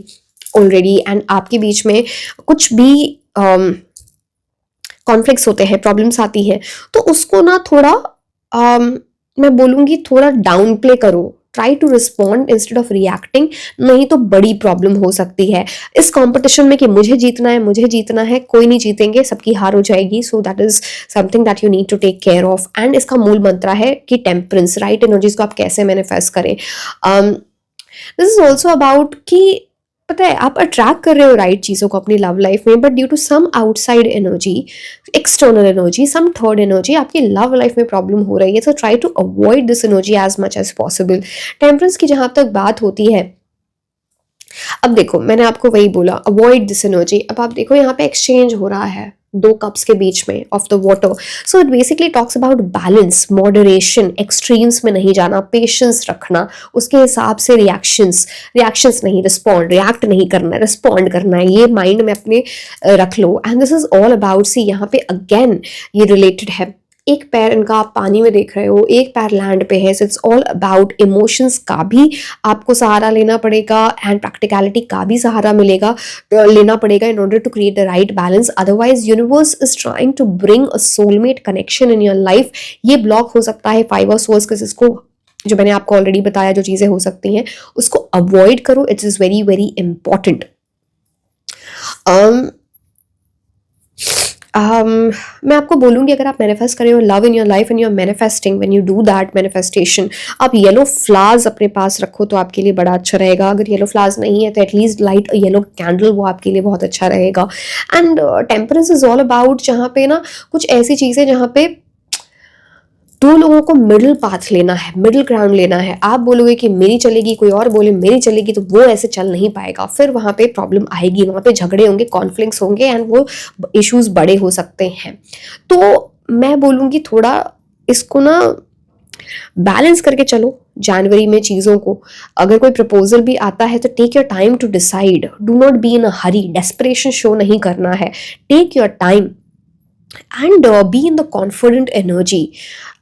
ऑलरेडी एंड आपके बीच में कुछ भी कॉन्फ्लिक्ट्स होते हैं, प्रॉब्लम्स आती हैं, तो उसको ना थोड़ा मैं बोलूँगी थोड़ा डाउन प्ले करो. Try to respond instead of reacting, नहीं तो बड़ी प्रॉब्लम हो सकती है इस कंपटीशन में कि मुझे जीतना है, मुझे जीतना है. कोई नहीं जीतेंगे, सबकी हार हो जाएगी. So that is something that you need to take care of. And इसका मूल मंत्र है कि टेम्परेंस, राइट एनर्जीज को आप कैसे मैनिफेस्ट करें. दिस इज ऑल्सो अबाउट कि पता है आप अट्रैक्ट कर रहे हो राइट चीज़ों को अपनी लव लाइफ में, but due to some outside energy, external energy, some third energy, आपकी लव लाइफ में प्रॉब्लम हो रही है. So try to avoid this energy as much as possible. Temperance की जहां तक बात होती है, अब देखो मैंने आपको वही बोला, अवॉइड दिस एनर्जी. अब आप देखो यहाँ पे एक्सचेंज हो रहा है दो कप्स के बीच में of the water. So it basically talks about balance, moderation, extremes में नहीं जाना, पेशेंस रखना, उसके हिसाब से रिएक्शंस नहीं, रिएक्ट नहीं करना, रिस्पॉन्ड करना है. ये माइंड में अपने रख लो. And this is all about, see यहाँ पे अगेन ये रिलेटेड है. एक पैर इनका आप पानी में देख रहे हो, एक पैर लैंड पे है. So it's all about emotions का भी आपको सहारा लेना पड़ेगा एंड प्रैक्टिकलिटी का भी सहारा लेना पड़ेगा in order to create the right balance. Otherwise universe is trying to bring a soulmate connection in your life. ये ब्लॉक हो सकता है फाइव ऑफ सोर्स के, जिसको जो मैंने आपको ऑलरेडी बताया जो चीजें हो सकती हैं उसको अवॉइड करो. It is very very important. मैं आपको बोलूँगी अगर आप मैनिफेस्ट कर रहे हो love in your life and you are manifesting, when you do that manifestation, आप येलो फ्लावर्स अपने पास रखो तो आपके लिए बड़ा अच्छा रहेगा. अगर येलो फ्लावर्स नहीं है तो एटलीस्ट लाइट येलो कैंडल, वो आपके लिए बहुत अच्छा रहेगा. And temperance is all about जहाँ पे ना कुछ ऐसी चीज़ें जहाँ पे दो लोगों को मिडिल पाथ लेना है, मिडिल ग्राउंड लेना है। आप बोलोगे कि मेरी चलेगी, कोई और बोले मेरी चलेगी, तो वो ऐसे चल नहीं पाएगा। फिर वहाँ पे प्रॉब्लम आएगी, वहाँ पे झगड़े होंगे, कॉन्फ्लिक्ट्स होंगे एंड वो इश्यूज बड़े हो सकते हैं। तो मैं बोलूँगी थोड़ा इसको ना बैलेंस करके चलो जनवरी में चीज़ों को। अगर कोई प्रपोजल भी आता है तो take your time to decide, do not be in a hurry, desperation show नहीं करना है। Take your time and be in the confident energy.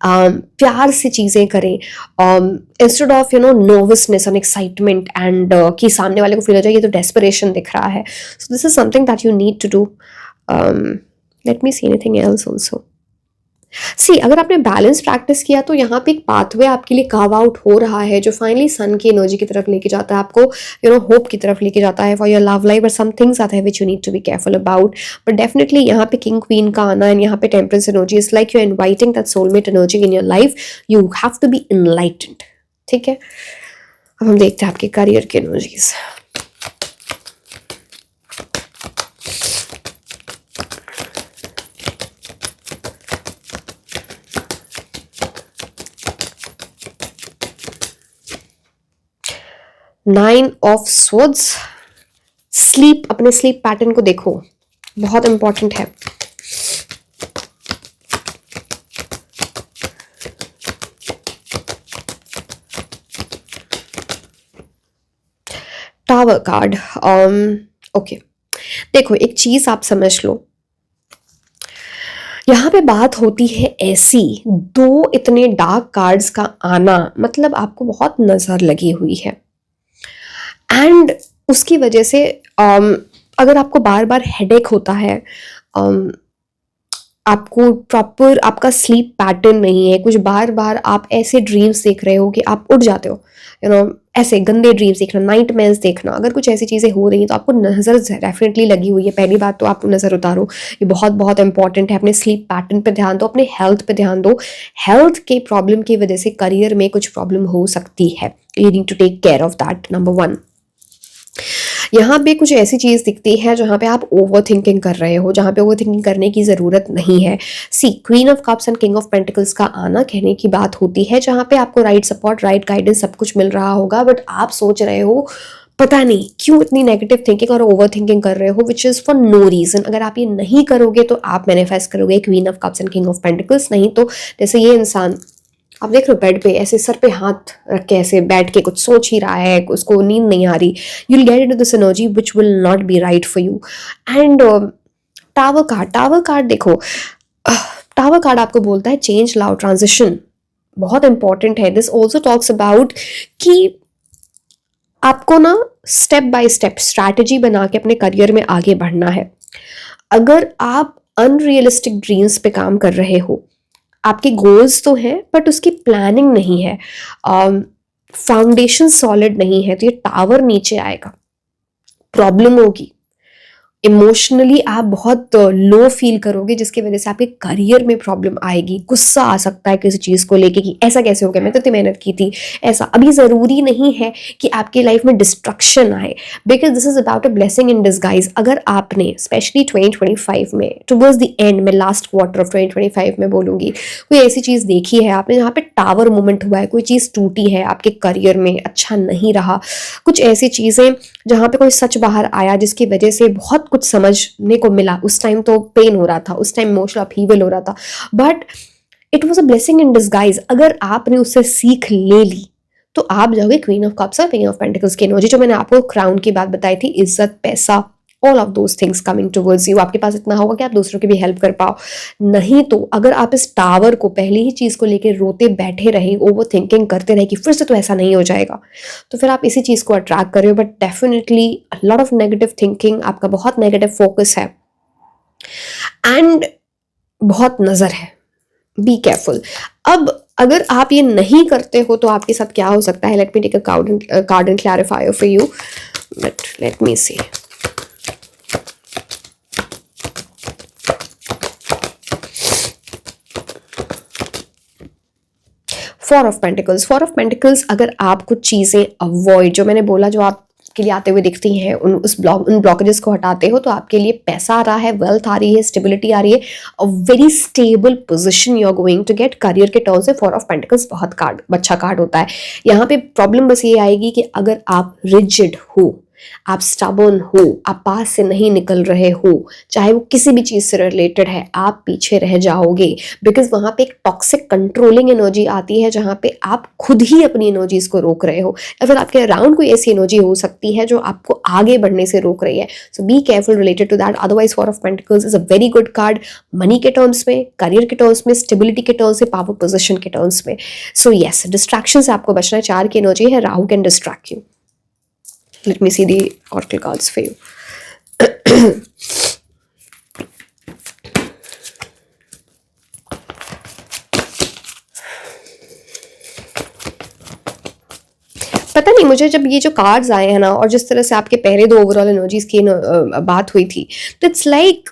प्यार से चीज़ें करें instead of nervousness and excitement and कि सामने वाले को फील हो जाए ये तो डेस्परेशन दिख रहा है। So this is something that you need to do. Let me see anything else also. See अगर आपने बैलेंस प्रैक्टिस किया तो यहाँ पे एक पाथवे आपके लिए कार्व आउट हो रहा है जो फाइनली सन की एनर्जी की तरफ लेके जाता है आपको, होप की तरफ लेके जाता है for your love life. But some things आते हैं which you need to be careful about. But definitely यहाँ पे किंग क्वीन का आना एंड यहाँ पे temperance energy is like you are inviting that soulmate energy in your life. You have to be enlightened. ठीक है, अब हम देखते हैं आपके करियर की energies. Nine of swords. Sleep, अपने स्लीप पैटर्न को देखो, बहुत इंपॉर्टेंट है। Tower card. ओके, देखो एक चीज आप समझ लो, यहाँ पे बात होती है ऐसी, दो इतने डार्क कार्ड्स का आना मतलब आपको बहुत नजर लगी हुई है एंड उसकी वजह से अगर आपको बार बार हेडेक होता है, आपको प्रॉपर आपका स्लीप पैटर्न नहीं है, कुछ बार बार आप ऐसे ड्रीम्स देख रहे हो कि आप उठ जाते हो, ऐसे गंदे ड्रीम्स देखना, नाइटमेयर्स देखना, अगर कुछ ऐसी चीज़ें हो रही हैं तो आपको नज़र डेफिनेटली लगी हुई है। पहली बात तो आप नज़र उतारो, ये बहुत बहुत इंपॉर्टेंट है। अपने स्लीप पैटर्न पे ध्यान दो, अपने हेल्थ पे ध्यान दो। हेल्थ के प्रॉब्लम की वजह से करियर में कुछ प्रॉब्लम हो सकती है, you need to take care of that, number 1। यहाँ पे कुछ ऐसी चीज़ दिखती है जहाँ पे आप ओवर थिंकिंग कर रहे हो, जहाँ पे ओवर थिंकिंग करने की ज़रूरत नहीं है। See queen of cups and king of pentacles का आना कहने की बात होती है जहाँ पे आपको राइट सपोर्ट, राइट गाइडेंस सब कुछ मिल रहा होगा, बट आप सोच रहे हो पता नहीं क्यों इतनी नेगेटिव थिंकिंग और ओवर थिंकिंग कर रहे हो, which is for no reason. अगर आप ये नहीं करोगे तो आप मैनिफेस्ट करोगे queen of cups and king of pentacles. नहीं तो जैसे ये इंसान आप देख रहे हो बेड पे ऐसे सर पे हाथ रख के ऐसे बैठ के कुछ सोच ही रहा है, उसको नींद नहीं आ रही, you will get into this energy which will not be right for you. And tower card देखो, टावर कार्ड आपको बोलता है चेंज, लाओ, ट्रांजिशन, बहुत इंपॉर्टेंट है। दिस ऑल्सो टॉक्स अबाउट कि आपको ना स्टेप बाय स्टेप स्ट्रैटेजी बना के अपने करियर में आगे बढ़ना है। अगर आप अनरियलिस्टिक ड्रीम्स पे काम कर रहे हो, आपके गोल्स तो हैं बट उसकी प्लानिंग नहीं है, फाउंडेशन सॉलिड नहीं है, तो ये टावर नीचे आएगा, प्रॉब्लम होगी। इमोशनली आप बहुत लो फील करोगे जिसकी वजह से आपके करियर में प्रॉब्लम आएगी। गुस्सा आ सकता है किसी चीज़ को लेके कि ऐसा कैसे हो गया, मैं तो इतनी मेहनत की थी। ऐसा अभी ज़रूरी नहीं है कि आपकी लाइफ में डिस्ट्रक्शन आए, because this is about a blessing in disguise. अगर आपने स्पेशली 2025 में टुवर्ड्स द एंड में, लास्ट क्वार्टर ऑफ 2025 में बोलूँगी, कोई ऐसी चीज़ देखी है आपने जहाँ पे टावर मोमेंट हुआ है, कोई चीज़ टूटी है आपके करियर में, अच्छा नहीं रहा, कुछ ऐसी चीज़ें जहाँ पे कोई सच बाहर आया जिसकी वजह से बहुत कुछ समझने को मिला। उस टाइम तो पेन हो रहा था, उस टाइम इमोशनल अपहीवल हो रहा था, but it was a blessing in disguise. अगर आपने उससे सीख ले ली तो आप जाओगे क्वीन ऑफ कप्स और किंग ऑफ पेंटिकल्स की एनर्जी। जो मैंने आपको क्राउन की बात बताई थी, इज्जत, पैसा, all of those things coming towards you. आपके पास इतना होगा कि आप दूसरों की भी हेल्प कर पाओ। नहीं तो अगर आप इस टावर को पहली ही चीज़ को लेकर रोते बैठे रहे, ओवर थिंकिंग करते रहे कि फिर से तो ऐसा नहीं हो जाएगा, तो फिर आप इसी चीज़ को अट्रैक्ट कर रहे हो। But definitely lot of negative thinking, आपका बहुत नेगेटिव फोकस है एंड बहुत नज़र है, बी केयरफुल। अब अगर आप ये नहीं करते हो तो आपके साथ क्या हो सकता है, let me take a card and clarify for you, but let me see. Four of pentacles. Four of pentacles, अगर आप कुछ चीज़ें अवॉइड, जो मैंने बोला, जो आप के लिए आते हुए दिखती हैं, उन ब्लॉकेजेस को हटाते हो तो आपके लिए पैसा आ रहा है, वेल्थ आ रही है, स्टेबिलिटी आ रही है, a very stable position you are going to get. Career के टर्म से 4 ऑफ पेंटिकल्स बहुत अच्छा कार्ड होता है। यहाँ पे प्रॉब्लम बस ये आएगी कि अगर आप रिजिड हो, आप स्टबर्न हो, आप पास से नहीं निकल रहे हो, चाहे वो किसी भी चीज से रिलेटेड है, आप पीछे रह जाओगे। बिकॉज वहां पे एक टॉक्सिक कंट्रोलिंग एनर्जी आती है जहां पे आप खुद ही अपनी एनर्जीज को रोक रहे हो, या फिर आपके अराउंड कोई ऐसी एनर्जी हो सकती है जो आपको आगे बढ़ने से रोक रही है। So be careful related to that. Otherwise 4 of pentacles is a very good card, money के टर्म्स में, करियर के टर्म्स में, स्टेबिलिटी के टर्म्स में, पावर पोजिशन के टर्म्स में। सो यस, डिस्ट्रैक्शन से आपको बचना है। 4 की एनर्जी है, Rahu can distract you. Let me see the oracle cards for you. पता नहीं मुझे जब ये जो कार्ड्स आए हैं ना, और जिस तरह से आपके पहले 2 ओवरऑल एनर्जीज की बात हुई थी, तो इट्स लाइक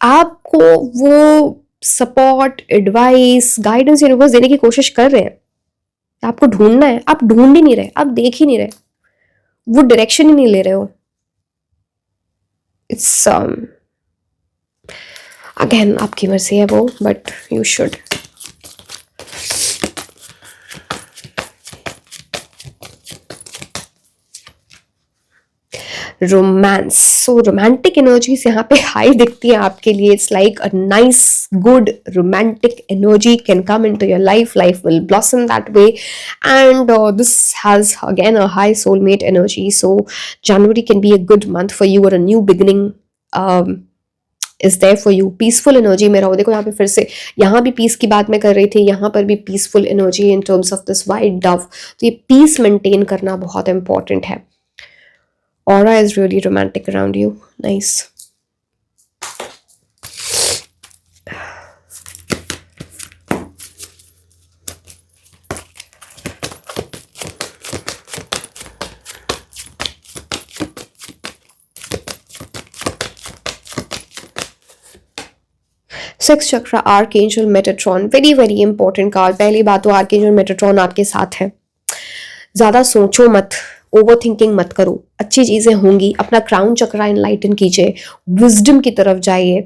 आपको वो सपोर्ट, एडवाइस, गाइडेंस यूनिवर्स देने की कोशिश कर रहे हैं। आपको ढूंढना है, आप ढूंढ ही नहीं रहे, आप देख ही नहीं रहे, वो डायरेक्शन ही नहीं ले रहे हो। इट्स अगेन आपकी मर्जी है वो, but you should. Romance, so romantic energies यहाँ पे हाई दिखती है आपके लिए। It's like a nice good romantic energy can come into your life, life will blossom that way, and this has again a high soulmate energy. So January can be a good month for you, or a new beginning is there for you. Peaceful energy में रहो। देखो यहाँ पे फिर से, यहाँ भी piece की बात मैं कर रही थी, यहाँ पर भी peaceful energy in terms of this white Dove. तो ये पीस मेंटेन करना बहुत इंपॉर्टेंट है। Aura is really romantic around you. Nice. Six chakra, archangel Metatron, very very important card. पहली बात तो आर्कएंजल मेटाट्रॉन आपके साथ है। ज्यादा सोचो मत, ओवर थिंकिंग मत करो, अच्छी चीजें होंगी। अपना क्राउन चक्रा इनलाइटन कीजिए, विजडम की तरफ जाइए।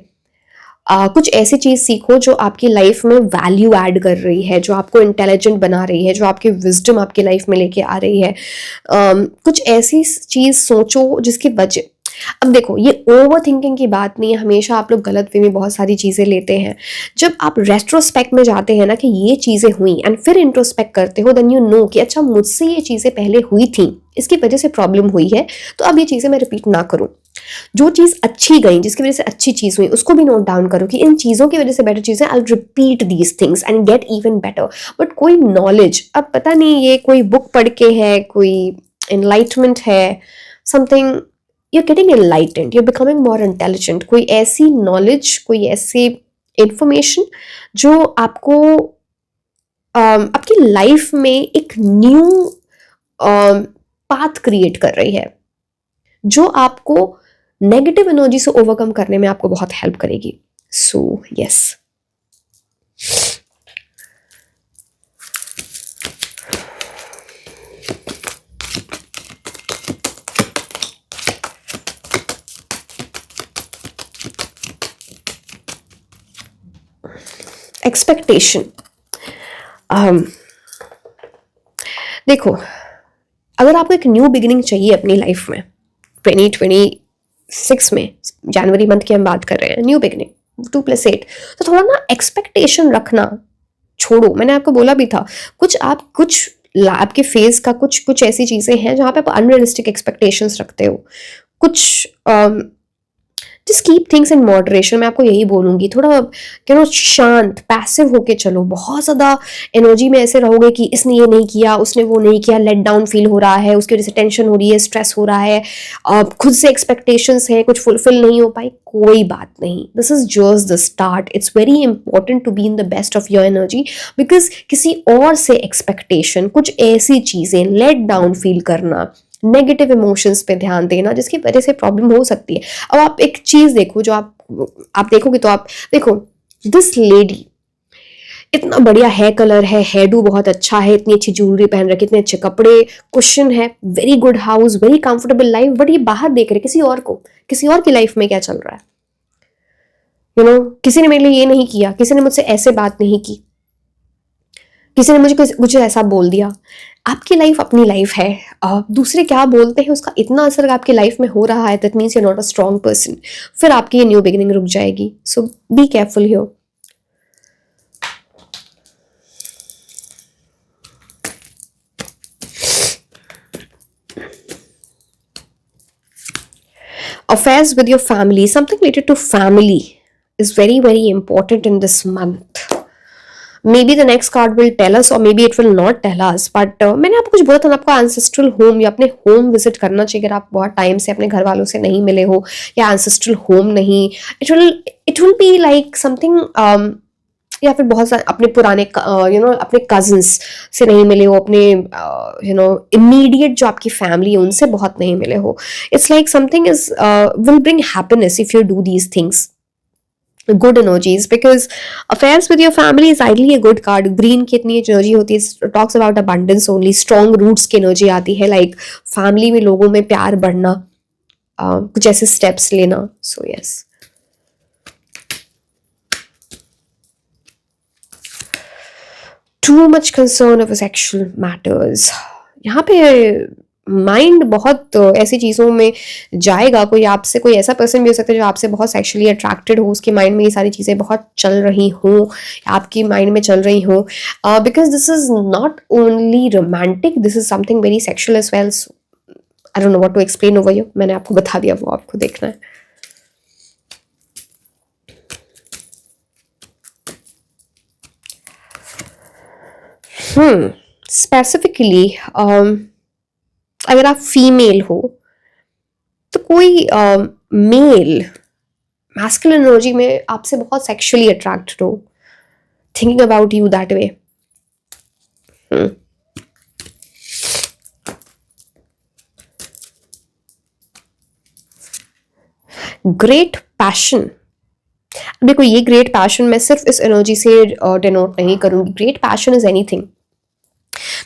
कुछ ऐसी चीज सीखो जो आपकी लाइफ में वैल्यू ऐड कर रही है, जो आपको इंटेलिजेंट बना रही है, जो आपकी विजडम आपकी लाइफ में लेके आ रही है। कुछ ऐसी चीज सोचो जिसकी वजह, अब देखो ये ओवर थिंकिंग की बात नहीं है, हमेशा आप लोग गलत वे में बहुत सारी चीजें लेते हैं। जब आप रेट्रोस्पेक्ट में जाते हैं ना कि ये चीजें हुई, एंड फिर इंट्रोस्पेक्ट करते हो, देन यू नो कि अच्छा मुझसे ये चीजें पहले हुई थी, इसकी वजह से प्रॉब्लम हुई है, तो अब ये चीजें मैं रिपीट ना करूं। जो चीज अच्छी गई, जिसकी वजह से अच्छी चीज हुई, उसको भी नोट डाउन करो कि इन चीजों की वजह से बेटर चीजें, I will repeat these things and get even better. But कोई नॉलेज, अब पता नहीं ये कोई बुक पढ़ के है, कोई एनलाइटमेंट है, something, you're getting enlightened, you're becoming more intelligent। कोई ऐसी नॉलेज, कोई ऐसी इंफॉर्मेशन जो आपको आपकी लाइफ में एक न्यू पाथ क्रिएट कर रही है, जो आपको नेगेटिव एनर्जी से ओवरकम करने में आपको बहुत हेल्प करेगी। So yes, expectation. देखो, अगर आपको एक न्यू बिगिनिंग चाहिए अपनी लाइफ में 2026 में, जनवरी मंथ की हम बात कर रहे हैं, न्यू बिगिनिंग 2+8, तो थोड़ा ना एक्सपेक्टेशन रखना छोड़ो। मैंने आपको बोला भी था, कुछ आपके फेज का कुछ ऐसी चीजें हैं जहां पे आप अनरियलिस्टिक एक्सपेक्टेशंस रखते हो। कुछ just keep things in moderation. मैं आपको यही बोलूंगी, थोड़ा शांत, पैसिव होके चलो। बहुत ज़्यादा एनर्जी में ऐसे रहोगे कि इसने ये नहीं किया, उसने वो नहीं किया, लेट डाउन फील हो रहा है, उसकी वजह से टेंशन हो रही है, स्ट्रेस हो रहा है, खुद से एक्सपेक्टेशंस है, कुछ फुलफिल नहीं हो पाई, कोई बात नहीं। This is just the start. It's very important to be in the best of your energy, because किसी और से एक्सपेक्टेशन, कुछ ऐसी चीज़ें, लेट डाउन फील करना, नेगेटिव इमोशंस पे ध्यान देना, जिसकी वजह से प्रॉब्लम हो सकती है। अब आप एक चीज देखो, जो आप देखोगे तो आप देखो, दिस लेडी इतना बढ़िया हेयर कलर है, हेयर डू बहुत अच्छा है, इतनी अच्छी ज्वेलरी पहन रखी, इतने अच्छे कपड़े, कुशन है, very good house, very comfortable life, but ये बाहर देख रहे किसी और को, किसी और की लाइफ में क्या चल रहा है। किसी ने मेरे लिए ये नहीं किया, किसी ने मुझसे ऐसे बात नहीं की, किसी ने मुझे कुछ ऐसा बोल दिया। आपकी लाइफ अपनी लाइफ है, दूसरे क्या बोलते हैं उसका इतना असर आपकी लाइफ में हो रहा है, that means you not a strong person, फिर आपकी ये न्यू बिगिनिंग रुक जाएगी। So be careful here. Affairs with your family, something related to family is very very important in this month. Maybe the next card will tell us or maybe it will not tell us, but मैंने आपको कुछ बोला था ना, आपको ancestral home या अपने home visit करना चाहिए। अगर आप बहुत टाइम से अपने घर वालों से नहीं मिले हो या ancestral home नहीं, it will be like something या फिर बहुत सारे अपने पुराने अपने कजिन्स से नहीं मिले हो, अपने इमीडिएट जो आपकी फैमिली है उनसे बहुत नहीं मिले हो। It's like something is will bring happiness if you do these things, good energies, because affairs with your family is ideally a good card. green की इतनी एनर्जी होती है, talks about abundance only, strong roots की energy आती है, like family में लोगों में प्यार बढ़ना, कुछ ऐसे steps लेना। so yes, too much concern over sexual matters, यहाँ पे माइंड बहुत ऐसी चीज़ों में जाएगा। कोई आपसे, कोई ऐसा पर्सन भी हो सकता है जो आपसे बहुत सेक्सुअली अट्रैक्टेड हो, उसके माइंड में ये सारी चीज़ें बहुत चल रही हों, आपकी माइंड में चल रही हों, because this is not only romantic, this is something very sexual as well. I don't know what to explain over you, मैंने आपको बता दिया, वो आपको देखना है। स्पेसिफिकली अगर आप फीमेल हो तो कोई मेल मैस्कुलिन एनर्जी में आपसे बहुत सेक्सुअली अट्रैक्टेड हो, thinking about you that way. Great passion, देखो ये ग्रेट पैशन मैं सिर्फ इस एनर्जी से डिनोट नहीं करूंगी। Great passion is anything,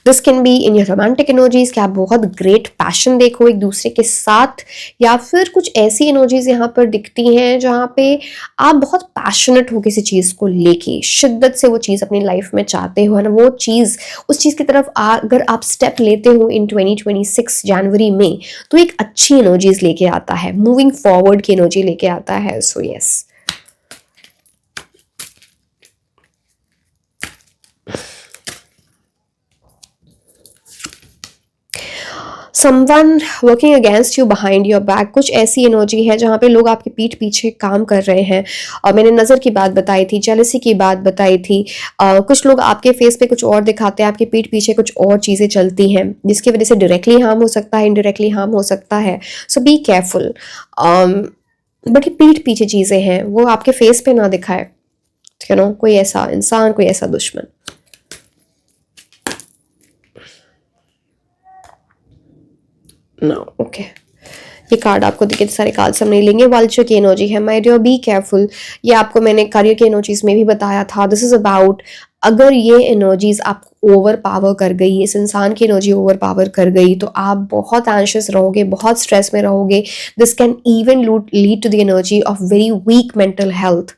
this can be in your romantic energies, कि आप बहुत ग्रेट पैशन देखो एक दूसरे के साथ, या फिर कुछ ऐसी एनर्जीज यहाँ पर दिखती हैं जहाँ पे आप बहुत पैशनेट हो किसी चीज़ को लेके, शिद्दत से वो चीज़ अपनी लाइफ में चाहते हो, है ना, वो चीज़, उस चीज़ की तरफ अगर आप स्टेप लेते हो इन 2026 जनवरी में, तो एक अच्छी एनर्जीज लेके आता है, मूविंग फॉरवर्ड की एनर्जी लेके आता है। So yes, someone working against you behind your back, कुछ ऐसी एनर्जी है जहाँ पे लोग आपके पीठ पीछे काम कर रहे हैं। और मैंने नज़र की बात बताई थी, जेलसी की बात बताई थी, कुछ लोग आपके फेस पे कुछ और दिखाते हैं, आपके पीठ पीछे कुछ और चीज़ें चलती हैं जिसकी वजह से डायरेक्टली हार्म हो सकता है, इनडायरेक्टली हार्म हो सकता है। So be careful. बट ये पीठ पीछे चीज़ें हैं, वो आपके फेस पे ना दिखाए, कोई ऐसा इंसान, कोई ऐसा दुश्मन। नो ओके, ये कार्ड आपको दिखे, सारे कार्ड हम नहीं लेंगे। वल्चर की एनर्जी है, माय डियर बी केयरफुल। ये आपको मैंने करियर की एनर्जीज में भी बताया था। दिस इज अबाउट, अगर ये एनर्जीज आपको ओवर पावर कर गई, इस इंसान की एनर्जी ओवर पावर कर गई, तो आप बहुत एंशियस रहोगे, बहुत स्ट्रेस में रहोगे। This can even lead to the energy of very weak mental health,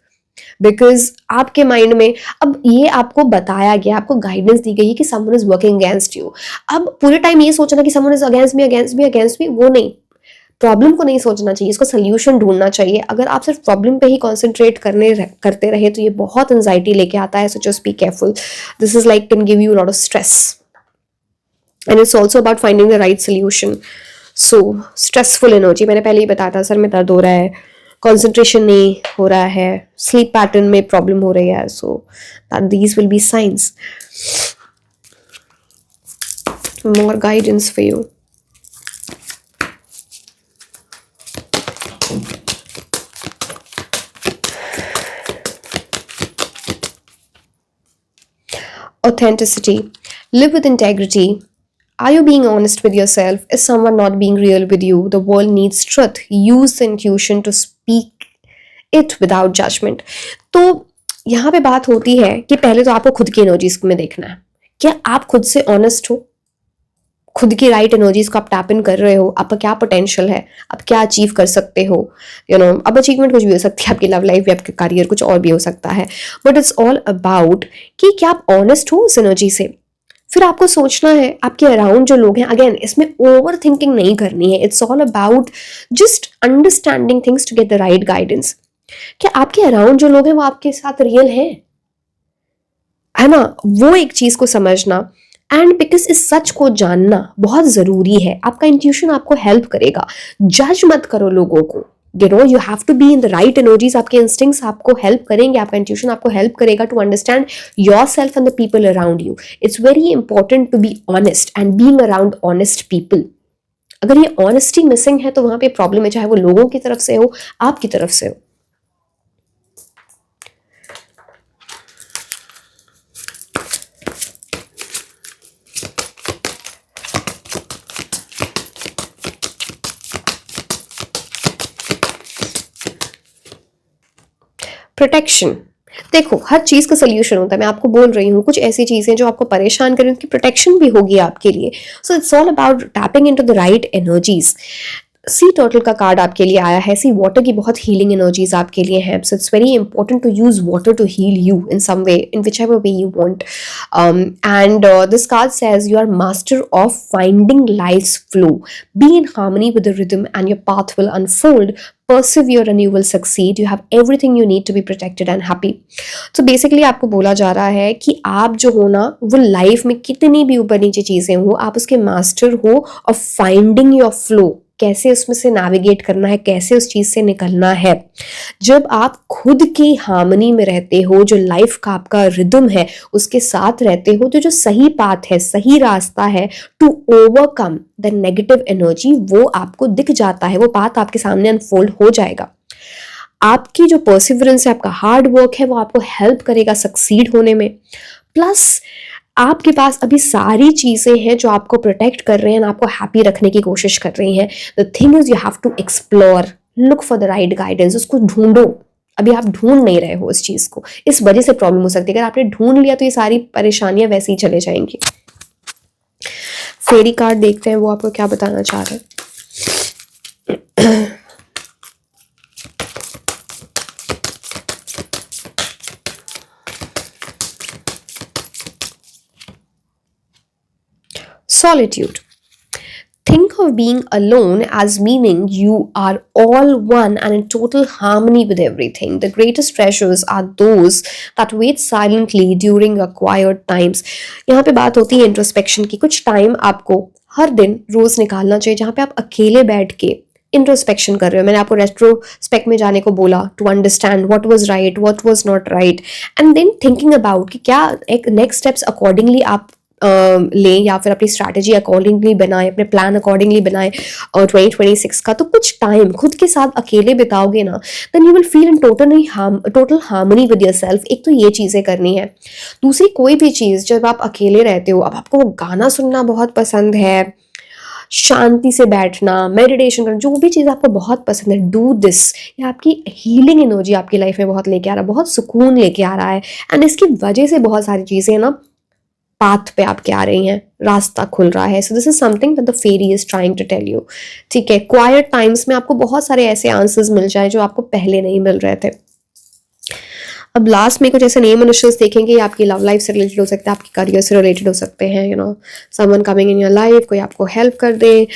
because आपके माइंड में, अब ये आपको बताया गया, आपको गाइडेंस दी गई है कि someone is working against you. अब पूरे टाइम ये सोचना कि someone is against me against me against me, वो नहीं, प्रॉब्लम को नहीं सोचना चाहिए, इसको सोल्यूशन ढूंढना चाहिए। अगर आप सिर्फ प्रॉब्लम पे ही कॉन्सेंट्रेट करते रहे तो ये बहुत एंजाइटी लेके आता है। So just be careful, this is like can give you lot of stress and it's also about finding the right solution. So stressful energy, मैंने पहले ही बताया था, सर में दर्द हो रहा है, कंसंट्रेशन नहीं हो रहा है, स्लीप पैटर्न में प्रॉब्लम हो रही है। So these will be science. More guidance for you. Authenticity, live with integrity. Are you being honest with yourself? Is someone not being real with you? The world needs truth. Use the intuition to speak it without judgment. तो यहाँ पे बात होती है कि पहले तो आपको खुद की एनर्जीज में देखना है, क्या आप खुद से ऑनेस्ट हो, खुद की राइट एनर्जीज को आप टैप इन कर रहे हो, आपका क्या पोटेंशियल है, आप क्या अचीव कर सकते हो, अब अचीवमेंट कुछ भी हो सकती है, आपकी लव लाइफ या आपके करियर कुछ और भी हो सकता है, बट इट्स ऑल अबाउट कि क्या आप ऑनेस्ट हो उस एनर्जी से। फिर आपको सोचना है आपके अराउंड जो लोग हैं, अगेन इसमें ओवर थिंकिंग नहीं करनी है, it's all about just understanding things to get the right guidance. क्या आपके अराउंड जो लोग हैं वो आपके साथ रियल है ना, वो एक चीज को समझना। एंड बिकॉज इस सच को जानना बहुत जरूरी है, आपका इंट्यूशन आपको हेल्प करेगा। जज मत करो लोगों को, you have to be in the right energies, आपके इंस्टिंक्ट्स आपको हेल्प करेंगे, आपका इंट्यूशन आपको हेल्प करेगा to understand your self and the people around you. It's very important to be honest and being around honest people. अगर ये honesty missing है तो वहां पे प्रॉब्लम है, चाहे वो लोगों की तरफ से हो, आपकी तरफ से हो। प्रोटेक्शन, देखो हर चीज का सोल्यूशन होता है, मैं आपको बोल रही हूँ कुछ ऐसी चीजें जो आपको परेशान करें उनकी प्रोटेक्शन भी होगी आपके लिए। So it's all about tapping into the right energies. Sea turtle का कार्ड आपके लिए आया है, सी वाटर की बहुत हीलिंग एनर्जीज आपके लिए हैं, so it's very important to use water to heal you in some way, in which ever way you want. And this card says you are master of finding life's flow, be in harmony with the rhythm and your path will unfold, persevere and you will succeed, you have everything you need to be protected and happy। so basically आपको बोला जा रहा है कि आप जो हो ना, वो लाइफ में कितनी भी ऊपर नीचे चीजें हो, आप उसके मास्टर हो और फाइंडिंग योर फ्लो, कैसे उसमें से नेविगेट करना है, कैसे उस चीज से निकलना है। जब आप खुद की हार्मनी में रहते हो, जो लाइफ का आपका रिदम है उसके साथ रहते हो, तो जो सही पाथ है, सही रास्ता है to overcome the negative energy, वो आपको दिख जाता है, वो पाथ आपके सामने अनफोल्ड हो जाएगा। आपकी जो परसिवरेंस है, आपका हार्ड वर्क है, वो आपको हेल्प करेगा सक्सीड होने में। प्लस आपके पास अभी सारी चीजें हैं जो आपको प्रोटेक्ट कर रहे हैं, आपको हैप्पी रखने की कोशिश कर रही हैं। The thing is you have to explore, look for the right guidance, उसको ढूंढो। अभी आप ढूंढ नहीं रहे हो इस चीज को, इस वजह से प्रॉब्लम हो सकती है। अगर आपने ढूंढ लिया तो ये सारी परेशानियां वैसे ही चले जाएंगी। फेरी कार्ड देखते हैं वो आपको क्या बताना चाह रहे हैं। Solitude. Think of being alone as meaning you are all one and in total harmony with everything. The greatest treasures are those that wait silently during your quiet times. यहाँ पे बात होती है इंट्रोस्पेक्शन की। कुछ टाइम आपको हर दिन रोज निकालना चाहिए जहाँ पे आप अकेले बैठ के इंट्रोस्पेक्शन कर रहे हो। मैंने आपको रेट्रोस्पेक्ट में जाने को बोला to understand what was right, what was not right, and then thinking about कि क्या एक नेक्स्ट स्टेप्स अकॉर्डिंगली आप लें या फिर अपनी स्ट्रैटेजी अकॉर्डिंगली बनाएं, अपने प्लान अकॉर्डिंगली बनाएं 2026 का। तो कुछ टाइम खुद के साथ अकेले बिताओगे ना, then you will feel in total harmony with your self. एक तो ये चीज़ें करनी है। दूसरी, कोई भी चीज़ जब आप अकेले रहते हो, अब आपको वो गाना सुनना बहुत पसंद है, शांति से बैठना, मेडिटेशन करना, जो भी चीज़ आपको बहुत पसंद है, डू दिस। ये आपकी हीलिंग एनर्जी आपकी लाइफ में बहुत लेके आ रहा है, बहुत सुकून लेके आ रहा है। एंड इसकी वजह से बहुत सारी चीज़ें ना पाथ पे आपके आ रही हैं, रास्ता खुल रहा है। So this is something that the fairy is trying to tell you. ठीक है, क्वाइट टाइम्स में आपको बहुत सारे ऐसे आंसर्स मिल जाए जो आपको पहले नहीं मिल रहे थे। अब लास्ट में कुछ ऐसे नेम इनिशियल्स देखेंगे, आपकी लव लाइफ से रिलेटेड हो सकते हैं, आपकी करियर से रिलेटेड हो सकते हैं, someone coming in your life, कोई आपको हेल्प कर दे,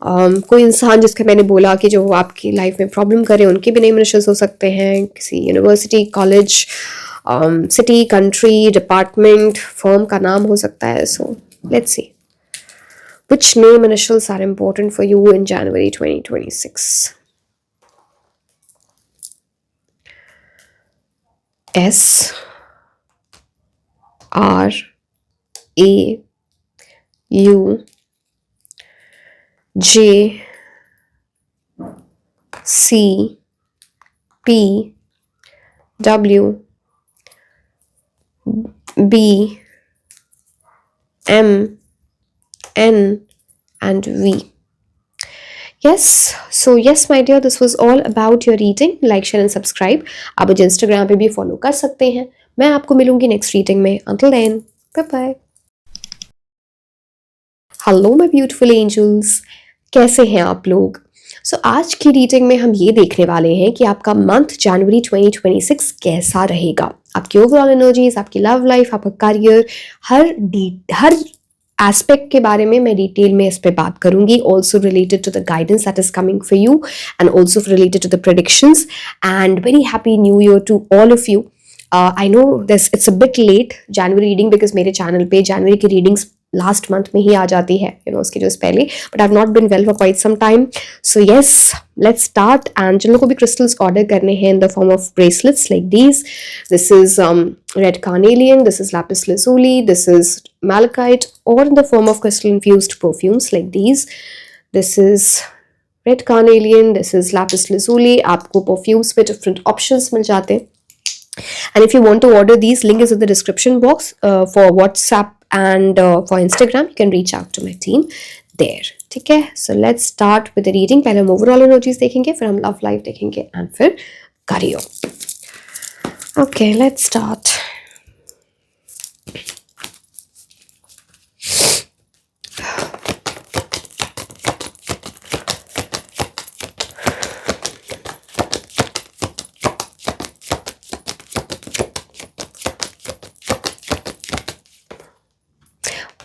कोई इंसान जिसका मैंने बोला कि जो आपकी लाइफ में प्रॉब्लम करे, उनके भी नेम इनिशियल्स हो सकते हैं, किसी university, college, city, country, department, firm का नाम हो सकता है। So let's see which name initials are important for you in January 2026. S R A U J C P W B M N and V। Yes, so yes my dear, this was all about your reading. Like share and subscribe. आप मुझे Instagram पे भी follow कर सकते हैं. मैं आपको मिलूंगी नेक्स्ट रीडिंग में. Until then, bye bye. Hello my beautiful angels, कैसे हैं आप लोग? सो आज की रीडिंग में हम ये देखने वाले हैं कि आपका मंथ जनवरी 2026 कैसा रहेगा. आपकी ओवरऑल एनर्जीज, आपकी लव लाइफ, आपका करियर, हर एस्पेक्ट के बारे में मैं डिटेल में इस पे बात करूंगी. Also related to the guidance that is coming for you and also related to the predictions. And very happy new year to all of you. I know this it's a bit late January reading because मेरे channel पे जनवरी की readings last month में ही आ जाती है, उसके जो पहले. But I have not been well for quite some time. So yes, let's start. And जिन लोगों को भी क्रिस्टल्स ऑर्डर करने हैं in the form of bracelets like these, this is red carnelian, this is lapis lazuli, this is malachite, or in the form of crystal infused perfumes like these. This is red carnelian, this is lapis lazuli. आपको perfumes में different options मिल जाते हैं. And if you want to order these, link is in the description box for WhatsApp and for Instagram. You can reach out to my team there. ठीक है, so let's start with the reading. पहले हम overall energies देखेंगे, फिर हम love life देखेंगे, and फिर career. Okay, let's start.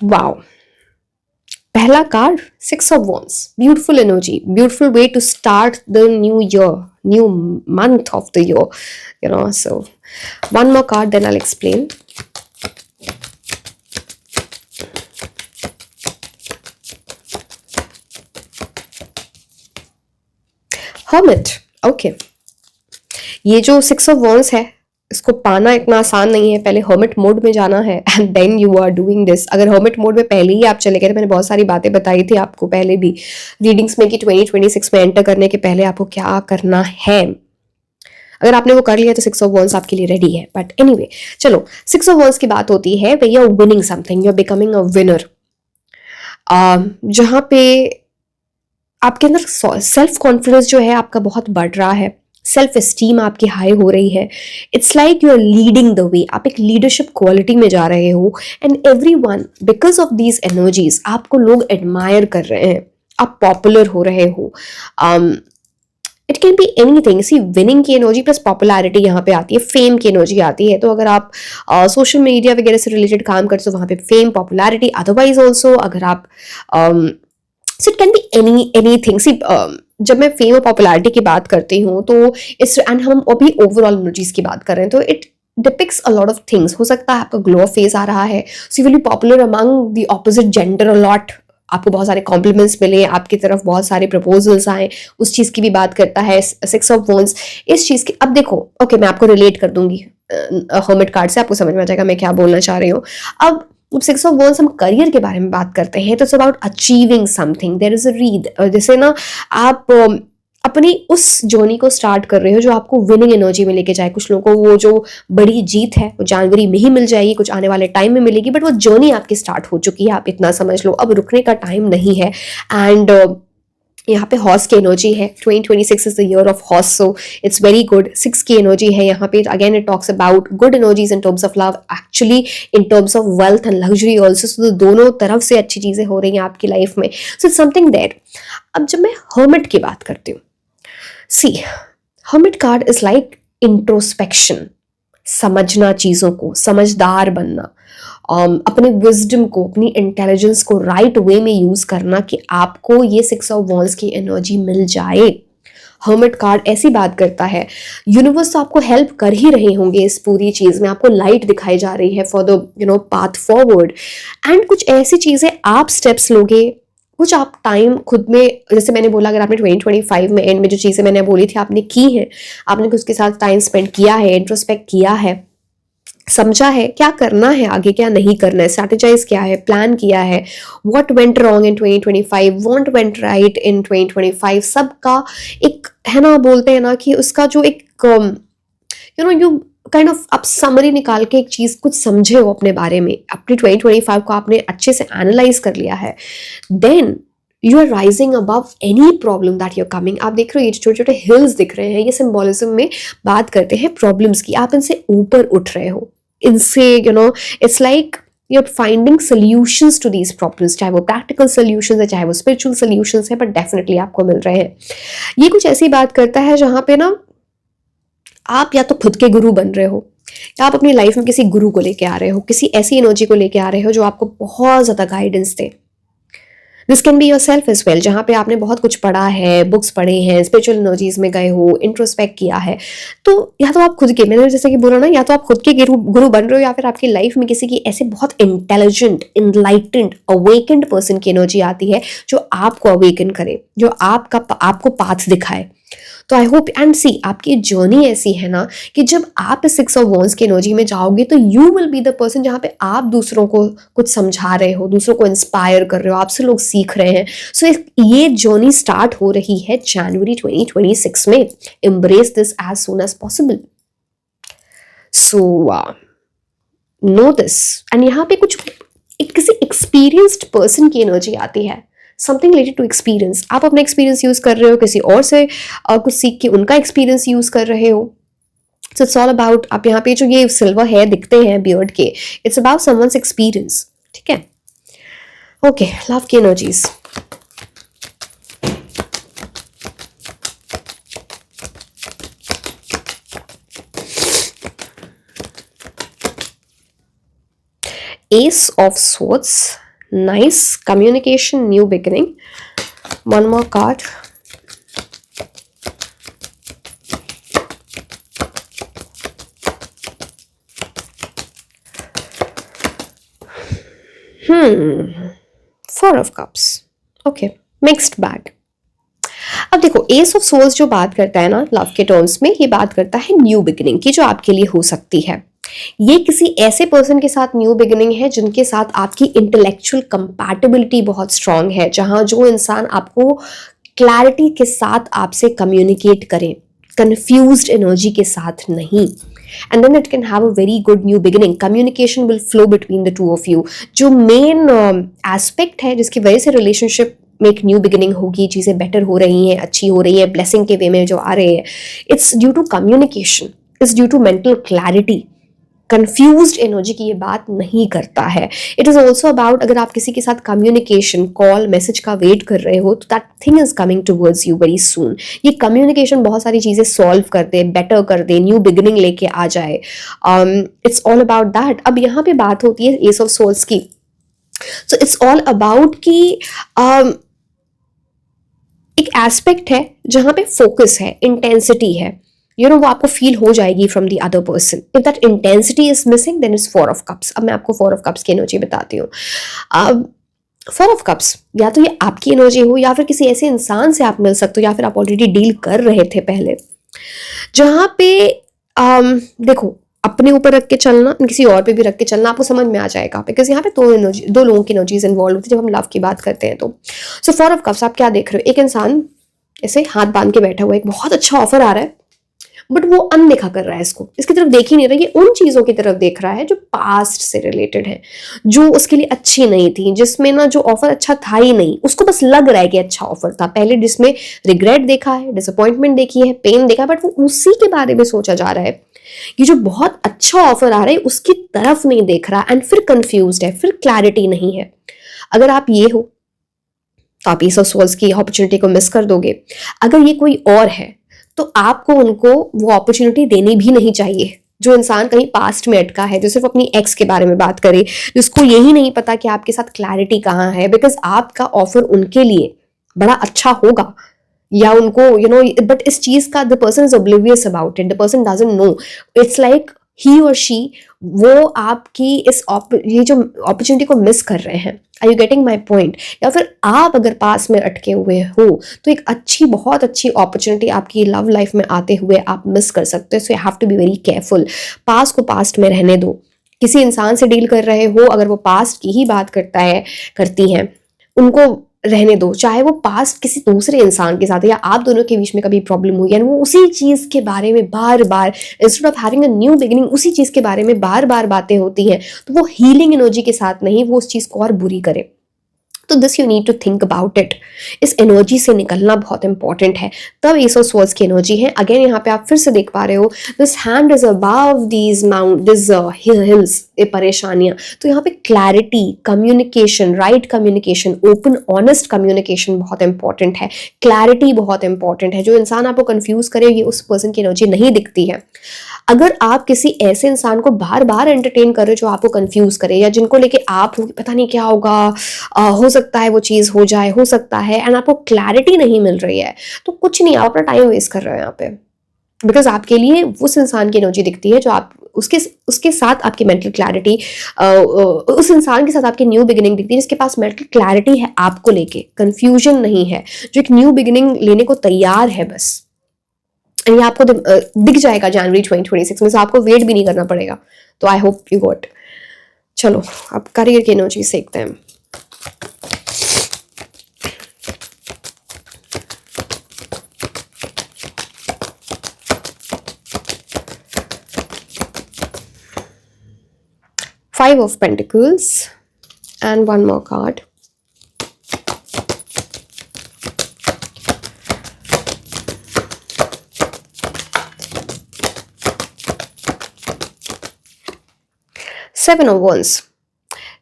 Wow. पहला card, six of wands. Beautiful energy, beautiful way to start the new year, new month of the year, so one more card, then I'll explain. Hermit. Okay, ये जो six of wands है, इसको पाना इतना आसान नहीं है. पहले हर्मिट मोड में जाना है and then you are doing this. अगर हर्मिट मोड में पहले ही आप चले गए, तो मैंने बहुत सारी बातें बताई थी आपको पहले भी रीडिंग्स में कि 2026 में एंटर करने के पहले आपको क्या करना है. अगर आपने वो कर लिया तो सिक्स ऑफ वॉन्ड्स आपके लिए रेडी है. बट एनीवे, चलो, सिक्स ऑफ वॉन्ड्स की बात होती है way you are winning something, you are becoming a winner. जहाँ पे आपके अंदर सेल्फ कॉन्फिडेंस जो है आपका बहुत बढ़ रहा है, सेल्फ एस्टीम आपकी हाई हो रही है. It's like you are leading the way, आप एक लीडरशिप क्वालिटी में जा रहे हो. And everyone, because of these energies, आपको लोग एडमायर कर रहे हैं, आप पॉपुलर हो रहे हो. It can be anything. See, winning की एनर्जी प्लस पॉपुलैरिटी यहाँ पे आती है, फेम की एनर्जी आती है. तो अगर आप सोशल मीडिया वगैरह से रिलेटेड काम करते हो, वहाँ पे फेम, पॉपुलैरिटी. अदरवाइज ऑल्सो अगर आप so it can be anything. See, जब मैं फेम और पॉपुलैरिटी की बात करती हूँ तो इस, एंड हम अभी ओवरऑल एनर्जीज की बात कर रहे हैं, तो it depicts a lot of things. हो सकता है आपका ग्लो फेज आ रहा है, so you will B popular among the opposite gender a lot. आपको बहुत सारे कॉम्प्लीमेंट्स मिले, आपकी तरफ बहुत सारे प्रपोजल्स आए, उस चीज़ की भी बात करता है सिक्स ऑफ वॉन्ड्स. इस चीज़ की, अब देखो, ओके, मैं आपको रिलेट कर दूंगी हर्मिट कार्ड से, आपको समझ में आ जाएगा मैं क्या बोलना चाह रही हूँ. अब जब सिक्स ऑफ वॉन्ड्स हम करियर के बारे में बात करते हैं तो it's about achieving something. There is a read, जैसे ना आप अपनी उस जर्नी को स्टार्ट कर रहे हो जो आपको विनिंग एनर्जी में लेके जाए. कुछ लोगों को वो जो बड़ी जीत है वो जनवरी में ही मिल जाएगी, कुछ आने वाले टाइम में मिलेगी, बट वो जर्नी आपकी स्टार्ट हो चुकी है. आप इतना समझ लो, अब रुकने का टाइम नहीं है. एंड यहाँ पे हॉर्स की एनर्जी है. 2026 is the year of horse, so it's very good. 6 की एनर्जी है यहाँ पे. Again it talks about good energies in terms of love, actually in terms of wealth and luxury also. So दोनों तरफ से अच्छी चीजें हो रही हैं आपकी लाइफ में. So it's something that. अब जब मैं हर्मिट की बात करती हूँ, see, hermit card is like introspection, समझना, चीजों को समझदार बनना, अपने विजडम को, अपनी इंटेलिजेंस को राइट वे में यूज करना कि आपको ये सिक्स ऑफ वॉन्ड्स की एनर्जी मिल जाए. हर्मिट कार्ड ऐसी बात करता है, यूनिवर्स तो आपको हेल्प कर ही रहे होंगे इस पूरी चीज में, आपको लाइट दिखाई जा रही है for the path forward. And कुछ ऐसी चीजें आप स्टेप्स लोगे, कुछ आप टाइम खुद में, जैसे मैंने बोला, अगर आपने 2025 में एंड में जो चीजें मैंने बोली थी आपने की हैं, आपने उसके साथ टाइम स्पेंड किया है, इंट्रोस्पेक्ट किया है, समझा है क्या करना है आगे, क्या नहीं करना है, स्ट्रैटेजाइज किया है, प्लान किया है. What went wrong in 2025, what went right in 2025, सबका एक है ना, बोलते हैं ना कि उसका जो एक यू काइंड ऑफ आप समरी निकाल के एक चीज कुछ समझे हो अपने बारे में, अपने 2025 को आपने अच्छे से एनालाइज कर लिया है, then you are rising above any problem that you are coming. आप देख रहे हो ये छोटे छोटे हिल्स दिख रहे हैं, ये सिंबोलिज्म में बात करते हैं प्रॉब्लम्स की। आप इनसे ऊपर उठ रहे हो, इनसे it's like you are finding solutions to these problems, चाहे वो प्रैक्टिकल सोल्यूशंस है, चाहे वो स्पिरिचुअल सोल्यूशंस है, बट डेफिनेटली आपको मिल रहे हैं। ये कुछ ऐसी बात करता है जहां पे ना आप या तो खुद के गुरु बन रहे हो, या आप अपनी लाइफ में किसी गुरु को लेके आ रहे हो, किसी ऐसी एनर्जी को लेके आ रहे हो जो आपको बहुत ज्यादा गाइडेंस दे। This can be your self as well, जहाँ पे आपने बहुत कुछ पढ़ा है, बुक्स पढ़े हैं, स्पिरिचुअल एनर्जीज में गए हो, इंट्रोस्पेक्ट किया है। तो या तो आप खुद के, मैंने जैसे कि बोला ना, या तो आप खुद के गुरु बन रहे हो, या फिर आपकी लाइफ में किसी की ऐसे बहुत इंटेलिजेंट, इनलाइटेंड, अवेकेंड पर्सन की एनर्जी आती है जो आपको अवेकन करे, जो आपको पाथ दिखाए। तो आई होप एंड सी, आपकी जर्नी ऐसी है ना कि जब आप इस 6 ऑफ वॉन्ड्स की एनर्जी में जाओगे तो you will be the person जहाँ पे आप दूसरों को कुछ समझा रहे हो, दूसरों को इंस्पायर कर रहे हो, आपसे लोग सीख रहे हैं। सो ये जर्नी स्टार्ट हो रही है जनवरी 2026 में। Embrace this as soon as possible. So know this. And यहाँ पे कुछ किसी एक्सपीरियंस्ड पर्सन की एनर्जी आती है, समथिंग रिलेटेड टू एक्सपीरियंस। आप अपना एक्सपीरियंस यूज कर रहे हो, किसी और से कुछ सीख के उनका एक्सपीरियंस यूज कर रहे हो। सो इट्स ऑल अबाउट, आप यहाँ पे जो ये सिल्वर हेयर दिखते हैं बियर्ड के, इट्स अबाउट समवन्स एक्सपीरियंस। ठीक है, ओके। लव की energies, Ace of Swords, nice communication, new beginning. One more card. Four of Cups. Okay, mixed bag. अब देखो, एस ऑफ सोल्स जो बात करता है ना लव के टर्म्स में, ये बात करता है न्यू बिगिनिंग की, जो आपके लिए हो सकती है। ये किसी ऐसे पर्सन के साथ न्यू बिगिनिंग है जिनके साथ आपकी इंटेलेक्चुअल कंपैटिबिलिटी बहुत स्ट्रांग है, जहां जो इंसान आपको क्लैरिटी के साथ आपसे कम्युनिकेट करे, कंफ्यूज्ड एनर्जी के साथ नहीं। And then it can have a very good new beginning. Communication will flow between the two of you. जो मेन एस्पेक्ट है जिसकी वजह से रिलेशनशिप में एक न्यू बिगिनिंग होगी, चीज़ें बेटर हो रही हैं, अच्छी हो रही है, ब्लेसिंग के वे में जो आ रहे हैं, it's due to communication, it's due to mental clarity. Confused energy की ये बात नहीं करता है। इट इज़ ऑल्सो अबाउट, अगर आप किसी के साथ कम्युनिकेशन, कॉल, मैसेज का वेट कर रहे हो, तो that thing is coming towards you very soon. ये कम्युनिकेशन बहुत सारी चीज़ें सॉल्व कर दे, बेटर कर दे, न्यू बिगिनिंग लेके आ जाए। It's all about that. अब यहाँ पे बात होती है एस ऑफ सोल्स की। सो इट्स ऑल अबाउट कि एक एस्पेक्ट है जहाँ पे फोकस है, इंटेंसिटी है, वो आपको फील हो जाएगी from the other person. If that intensity is missing then it's 4 of cups. अब मैं आपको 4 ऑफ कप्स की एनर्जी बताती हूँ। अब 4 ऑफ कप्स, या तो ये आपकी एनर्जी हो, या फिर किसी ऐसे इंसान से आप मिल सकते हो, या फिर आप ऑलरेडी डील कर रहे थे पहले, जहाँ पे देखो, अपने ऊपर रख के चलना, किसी और पे भी रख के चलना, आपको समझ में आ जाएगा, बिकॉज यहाँ पे दो लोगों की एनर्जीज इन्वॉल्व होती है जब हम लव की बात करते हैं। तो सो 4 ऑफ कप्स, आप क्या देख रहे हो? एक इंसान ऐसे हाथ बांध के बैठा हुआ है, एक बहुत अच्छा ऑफर आ रहा है, बट वो अनदेखा कर रहा है इसको, इसकी तरफ देख ही नहीं रहा। ये उन चीज़ों की तरफ देख रहा है जो पास्ट से रिलेटेड है, जो उसके लिए अच्छी नहीं थी, जिसमें ना जो ऑफर अच्छा था ही नहीं। उसको बस लग रहा है कि अच्छा ऑफर था पहले, जिसमें रिग्रेट देखा है, डिसअपॉइंटमेंट देखी है, पेन देखा है, बट वो उसी के बारे में सोचा जा रहा है। ये जो बहुत अच्छा ऑफर आ रहा है उसकी तरफ नहीं देख रहा, एंड फिर कंफ्यूज्ड है, फिर क्लैरिटी नहीं है। अगर आप ये हो तो आप एस ऑफ सोल्स की अपॉर्चुनिटी को मिस कर दोगे। अगर ये कोई और है तो आपको उनको वो अपॉर्चुनिटी देनी भी नहीं चाहिए। जो इंसान कहीं पास्ट में अटका है, जो सिर्फ अपनी एक्स के बारे में बात करे, जिसको यही नहीं पता कि आपके साथ क्लैरिटी कहाँ है, बिकॉज आपका ऑफर उनके लिए बड़ा अच्छा होगा, या उनको बट इस चीज का the person is oblivious about it, the person doesn't know. It's like he और शी, वो आपकी ये जो अपॉर्चुनिटी को मिस कर रहे हैं। Are you getting my point? या फिर आप अगर पास में अटके हुए हो तो एक बहुत अच्छी अपॉर्चुनिटी आपकी लव लाइफ में आते हुए आप मिस कर सकते हो। So you have to be very careful. Past को पास्ट में रहने दो। किसी इंसान से डील कर रहे हो, अगर वो पास्ट की ही बात करती हैं, उनको रहने दो, चाहे वो पास्ट किसी दूसरे इंसान के साथ है, या आप दोनों के बीच में कभी प्रॉब्लम हुई है, वो उसी चीज के बारे में बार बार, instead of having a new beginning, उसी चीज के बारे में बार बार बातें होती हैं, तो वो हीलिंग एनर्जी के साथ नहीं, वो उस चीज को और बुरी करे। तो this you need to think about it. इस एनर्जी से निकलना बहुत इंपॉर्टेंट है। तब एस ऑफ स्वॉर्ड्स की एनर्जी है। अगेन यहाँ पे आप फिर से देख पा रहे हो, this hand is above these mount this hills, ये परेशानियां। तो यहाँ पे clarity, communication, right communication, open honest communication बहुत इंपॉर्टेंट है। क्लैरिटी बहुत इंपॉर्टेंट है। जो इंसान आपको कंफ्यूज करे, ये उस पर्सन की एनर्जी नहीं दिखती है। अगर आप किसी ऐसे इंसान को बार बार एंटरटेन कर रहे हो जो आपको कंफ्यूज करे, या जिनको लेके आप पता नहीं क्या होगा, हो सकता है वो चीज़ हो जाए, हो सकता है, एंड आपको क्लैरिटी नहीं मिल रही है, तो कुछ नहीं, आप अपना टाइम वेस्ट कर रहे हो यहाँ पे। बिकॉज आपके लिए उस इंसान की एनर्जी दिखती है जो आप उसके साथ आपकी मेंटल क्लैरिटी, उस इंसान के साथ आपकी न्यू बिगिनिंग दिखती है जिसके पास मेंटल क्लैरिटी है आपको लेके, कंफ्यूजन नहीं है, जो एक न्यू बिगिनिंग लेने को तैयार है बस। ये आपको दिख जाएगा जनवरी 2026 में, तो आपको वेट भी नहीं करना पड़ेगा। तो आई होप यू गॉट। चलो अब करियर की एनर्जी देखते हैं। Five of Pentacles and one more card. Seven of Wands.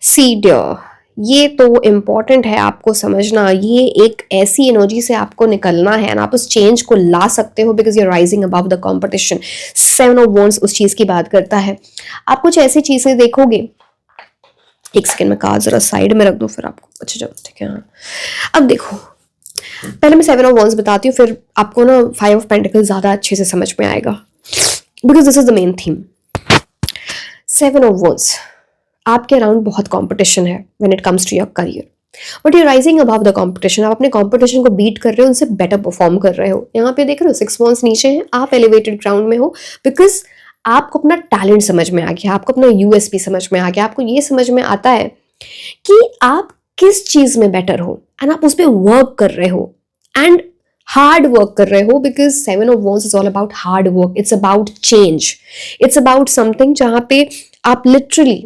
See dear, ये तो इम्पॉर्टेंट है आपको समझना। ये एक ऐसी एनर्जी से आपको निकलना है और आप उस चेंज को ला सकते हो because you are rising above the competition. Seven of wands उस चीज की बात करता है। आप कुछ ऐसी चीजें देखोगे, एक सेकेंड में कार्ड जरा साइड में रख दूं फिर आपको। अच्छा चलो ठीक है। हाँ, अब देखो, पहले मैं सेवन ऑफ वॉन्ड्स बताती हूँ, फिर आपको ना फाइव ऑफ पेंटिकल्स ज्यादा अच्छे से समझ में आएगा because this is the main theme. Seven of wands, आपके अराउंड बहुत कंपटीशन है when it comes to your career, but you rising above the competition. आप अपने कंपटीशन को बीट कर रहे हो, उनसे बेटर परफॉर्म कर रहे हो। यहाँ पे देख रहे हो सिक्स वॉन्ड्स नीचे हैं, आप एलिवेटेड ग्राउंड में हो बिकॉज आपको अपना टैलेंट समझ में आ गया, आपको अपना यूएसपी समझ में आ गया, आपको ये समझ में आता है कि आप किस चीज में बेटर हो एंड आप उस पर वर्क कर रहे हो एंड हार्ड वर्क कर रहे हो because seven of wands is all about hard work. It's about change, it's about something जहां पे आप लिटरली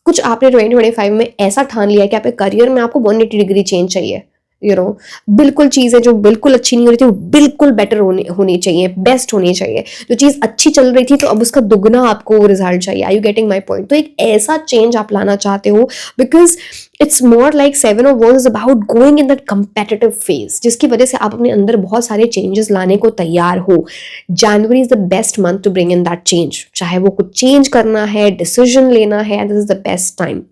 कुछ आपने 2025 में ऐसा ठान लिया कि आपके करियर में आपको 180 डिग्री चेंज चाहिए। बिल्कुल चीजें जो बिल्कुल अच्छी नहीं हो रही थी वो बिल्कुल बेटर होनी चाहिए, बेस्ट होनी चाहिए। जो चीज अच्छी चल रही थी तो अब उसका दुगना आपको रिजल्ट चाहिए। Are you getting my point? तो एक ऐसा चेंज आप लाना चाहते हो because it's more like seven of wands is about going in that competitive phase, जिसकी वजह से आप अपने अंदर बहुत सारे चेंजेस लाने को तैयार हो। January is the best month to bring in that change, चाहे वो कुछ चेंज करना है, डिसीजन लेना है, this is the best time.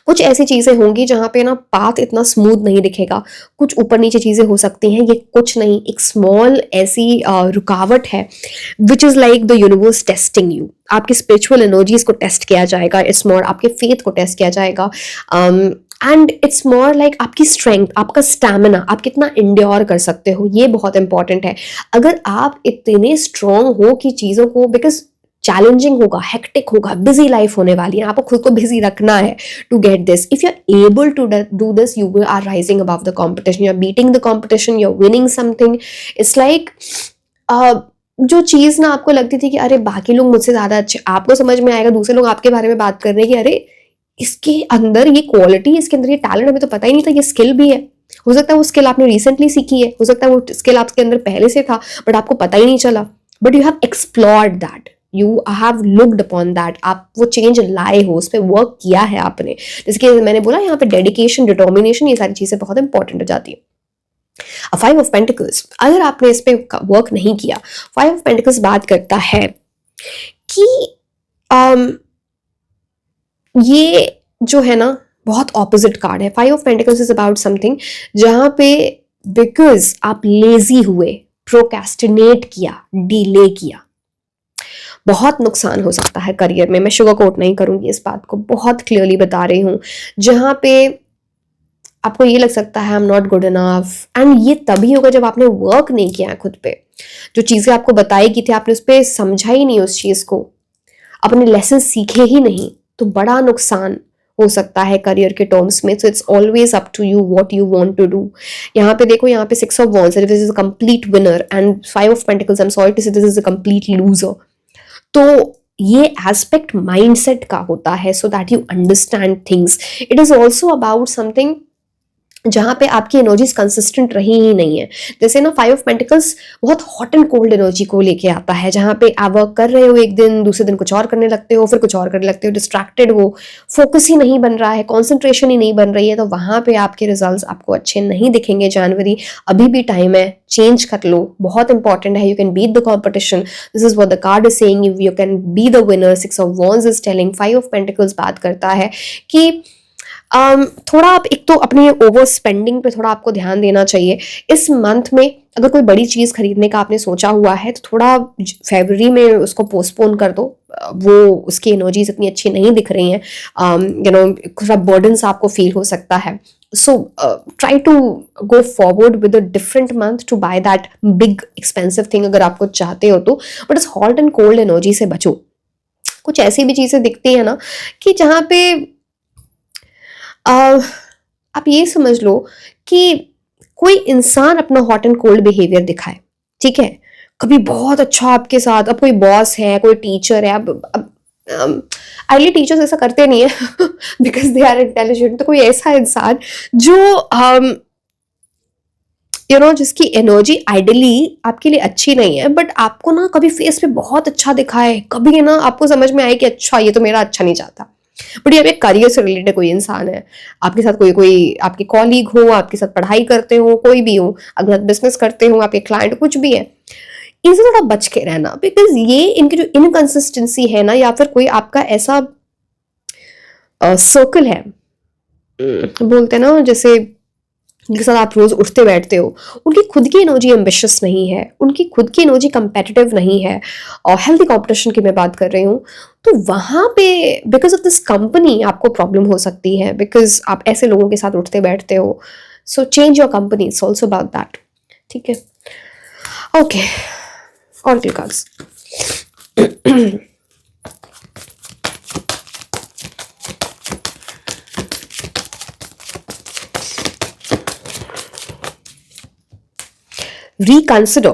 कुछ ऐसी चीजें होंगी जहां पे ना पाथ इतना स्मूथ नहीं दिखेगा, कुछ ऊपर नीचे चीजें हो सकती हैं, ये कुछ नहीं, एक स्मॉल ऐसी रुकावट है which is like the universe testing you. आपकी स्पिरिचुअल एनर्जीज को टेस्ट किया जाएगा, इट्स मोर आपके फेथ को टेस्ट किया जाएगा एंड इट्स मोर लाइक आपकी स्ट्रेंथ, आपका स्टैमिना, आप कितना इंड्योर कर सकते हो, ये बहुत इंपॉर्टेंट है। अगर आप इतने स्ट्रांग हो कि चीजों को, बिकॉज चैलेंजिंग होगा, हेक्टिक होगा, बिजी लाइफ होने वाली है, आपको खुद को बिजी रखना है to get this. If you are able to do this, you are rising above the competition, you are beating the competition, you are winning something. It's like जो चीज ना आपको लगती थी कि अरे बाकी लोग मुझसे ज्यादा अच्छे, आपको समझ में आएगा दूसरे लोग आपके बारे में बात कर रहे हैं कि अरे इसके अंदर ये क्वालिटी, इसके अंदर ये टैलेंट, हमें तो पता ही नहीं था, ये स्किल भी है। हो सकता है वो स्किल आपने रिसेंटली सीखी है, हो सकता है वो स्किल आपके अंदर पहले से था बट आपको पता ही नहीं चला, but you have explored that, you have looked upon that, आप वो चेंज लाए हो, उस पर वर्क किया है आपने। जैसे कि मैंने बोला यहाँ पे डेडिकेशन, डिटर्मिनेशन, ये सारी चीजें बहुत इंपॉर्टेंट हो जाती है। फाइव ऑफ पेंटिकल्स, अगर आपने इस पे वर्क नहीं किया, फाइव ऑफ पेंटिकल्स बात करता है कि ये जो है ना बहुत ऑपोजिट कार्ड है। Five of pentacles is about something जहां पे बिकॉज आप लेजी हुए, प्रोक्रेस्टिनेट किया, डिले किया, बहुत नुकसान हो सकता है करियर में। मैं शुगर कोट नहीं करूंगी इस बात को, बहुत क्लियरली बता रही हूं। जहां पे आपको ये लग सकता है I am not good enough, and ये तभी होगा जब आपने वर्क नहीं किया है खुद पे। जो चीजें आपको बताई गई थी आपने उस पर समझा ही नहीं, उस चीज को अपने लेसन सीखे ही नहीं, तो बड़ा नुकसान हो सकता है करियर के टर्म्स में। So it's always up to you what you want to do. यहाँ पे देखो, यहाँ पे six of wands, this is a complete winner, and five of pentacles, I am sorry to say, this is a complete loser. तो ये aspect mindset का होता है, so that you understand things. It is also about something जहाँ पे आपकी energies consistent रही ही नहीं है। जैसे ना 5 ऑफ पेंटिकल्स बहुत हॉट एंड कोल्ड एनर्जी को लेके आता है, जहाँ पे आप वर्क कर रहे हो एक दिन, दूसरे दिन कुछ और करने लगते हो, फिर कुछ और करने लगते हो, डिस्ट्रैक्टेड हो, फोकस ही नहीं बन रहा है, कॉन्सेंट्रेशन ही नहीं बन रही है, तो वहाँ पे आपके रिजल्ट्स आपको अच्छे नहीं दिखेंगे। जनवरी अभी भी टाइम है, चेंज कर लो, बहुत इंपॉर्टेंट है। You can beat the competition, this is what the card is saying, you can be the winner. 6 of wands is telling, 5 of pentacles बात करता है कि थोड़ा आप एक तो अपने ओवर स्पेंडिंग पे थोड़ा आपको ध्यान देना चाहिए इस मंथ में। अगर कोई बड़ी चीज़ खरीदने का आपने सोचा हुआ है तो थोड़ा फरवरी में उसको पोस्टपोन कर दो, वो उसकी एनर्जीज इतनी अच्छी नहीं दिख रही हैं, थोड़ा बर्डन्स आपको फील हो सकता है। So try to go forward with a different month to buy that big expensive thing अगर आपको चाहते हो तो, बट इस हॉट एंड कोल्ड एनर्जी से बचो। कुछ ऐसी भी चीज़ें दिखती हैं ना कि जहाँ पे आप ये समझ लो कि कोई इंसान अपना हॉट एंड कोल्ड बिहेवियर दिखाए, ठीक है, कभी बहुत अच्छा आपके साथ, अब कोई बॉस है, कोई टीचर है, अब आइडली टीचर्स ऐसा करते नहीं है बिकॉज दे आर इंटेलिजेंट, तो कोई ऐसा इंसान जो जिसकी एनर्जी आइडली आपके लिए अच्छी नहीं है, बट आपको ना कभी फेस पे बहुत अच्छा दिखाए, कभी ना आपको समझ में आए कि अच्छा ये तो मेरा अच्छा नहीं चाहता, बट ये एक करियर से रिलेटेड कोई इंसान है, आपके साथ कोई आपके कॉलीग हो, आपके साथ पढ़ाई करते हो, कोई भी हो, आपके साथ बिजनेस करते हो, आपके क्लाइंट कुछ भी है, इनसे थोड़ा बच के रहना, बिकॉज ये इनकी जो इनकंसिस्टेंसी है ना, या फिर कोई आपका ऐसा सर्कल है, बोलते हैं ना, जैसे जिनके साथ आप रोज उठते बैठते हो, उनकी खुद की एनर्जी एम्बिशियस नहीं है, उनकी खुद की एनर्जी कंपेटिटिव नहीं है, और हेल्दी कॉम्पिटिशन की मैं बात कर रही हूँ, तो वहाँ पे बिकॉज ऑफ दिस कंपनी आपको प्रॉब्लम हो सकती है, बिकॉज आप ऐसे लोगों के साथ उठते बैठते हो। So change your company, it's also about that, ठीक है। Okay, oracle cards. रिकंसिडर,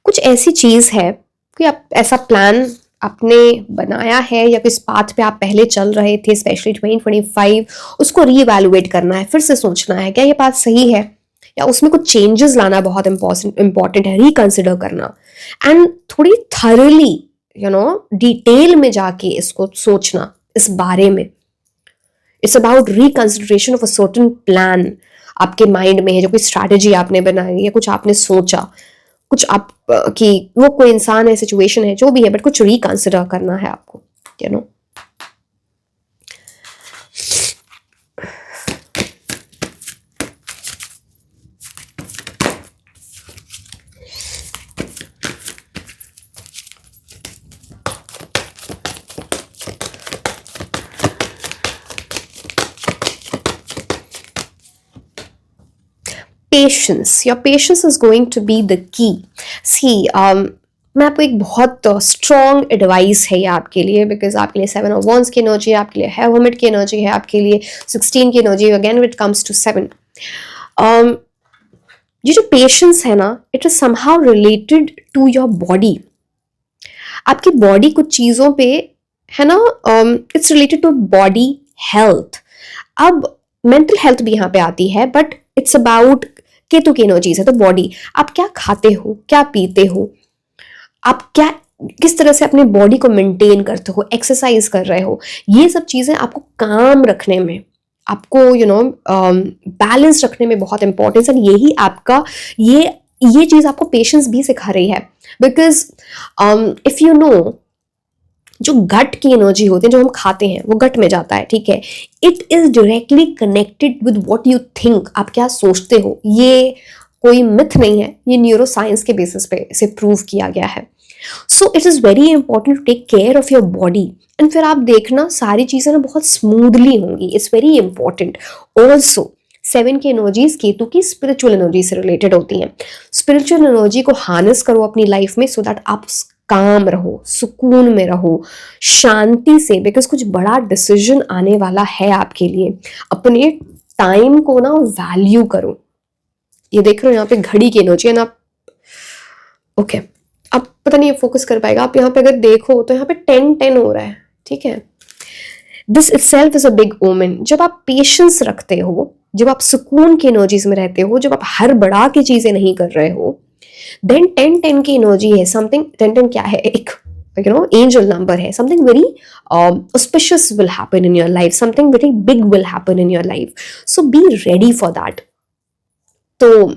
कुछ ऐसी चीज है कि आप ऐसा प्लान आपने बनाया है या किस पाथ पे आप पहले चल रहे थे, स्पेशली 2025, उसको रीवैल्यूएट करना है, फिर से सोचना है क्या ये बात सही है, या उसमें कुछ चेंजेस लाना बहुत इंपॉर्टेंट है, रिकंसिडर करना, एंड थोड़ी थरली डिटेल में जाके इसको सोचना इस बारे में। It's about reconsideration of a certain plan आपके माइंड में है, जो कोई स्ट्रैटेजी आपने बनाई या कुछ आपने सोचा, कुछ आप कि वो कोई इंसान है, सिचुएशन है, जो भी है, बट कुछ रिकंसिडर करना है आपको, patience, your patience is going to be the key. See मैं आपको एक बहुत स्ट्रॉन्ग एडवाइस है ये आपके लिए, बिकॉज आपके लिए 7 ऑफ वॉन्ड्स की एनर्जी है, आपके लिए हेर्मिट की एनर्जी है, आपके लिए 16 की energy, again when it comes to 7, ये जो पेशेंस है ना, it is somehow related to your body. आपकी बॉडी कुछ चीजों पे है ना, it's related to body health. अब मेंटल हेल्थ भी यहाँ पे आती है, बट इट्स अबाउट केतु की एनर्जीज है, तो बॉडी, आप क्या खाते हो, क्या पीते हो, आप क्या किस तरह से अपने बॉडी को मेंटेन करते हो, एक्सरसाइज कर रहे हो, ये सब चीजें आपको काम रखने में, आपको बैलेंस रखने में बहुत इंपॉर्टेंस है। यही आपका ये चीज आपको पेशेंस भी सिखा रही है, बिकॉज इफ यू नो, जो गट की एनर्जी होती है, जो हम खाते हैं वो गट में जाता है, ठीक है, it is directly connected with what you think, आप क्या सोचते हो। ये कोई मिथ नहीं है, ये न्यूरो साइंस के बेसिस पे इसे प्रूव किया गया है। So it is very important to take care of your body, and फिर आप देखना सारी चीजें ना बहुत स्मूथली होंगी। It's very important. ऑल्सो 7 की एनर्जीज केतु की स्पिरिचुअल एनर्जी से रिलेटेड होती हैं। स्पिरिचुअल एनर्जी को हार्नेस करो अपनी लाइफ में, सो दैट आप काम रहो, सुकून में रहो, शांति से, बिकॉज कुछ बड़ा डिसीजन आने वाला है आपके लिए। अपने टाइम को ना वैल्यू करो। ये देख रहे हो यहाँ पे घड़ी की एनर्जी है ना, ओके, अब पता नहीं फोकस कर पाएगा आप, यहाँ पे अगर देखो तो यहाँ पे 10-10 हो रहा है, ठीक है। This itself is a big omen. जब आप पेशेंस रखते हो जब आप सुकून की एनर्जीज में रहते हो, जब आप हर बड़ा की चीजें नहीं कर रहे हो, देन 10-10 की एनर्जी है समथिंग। 10-10 क्या है? एक एंजल नंबर है। Something very auspicious will happen in your life, something very big will happen in your life, so be ready for that. तो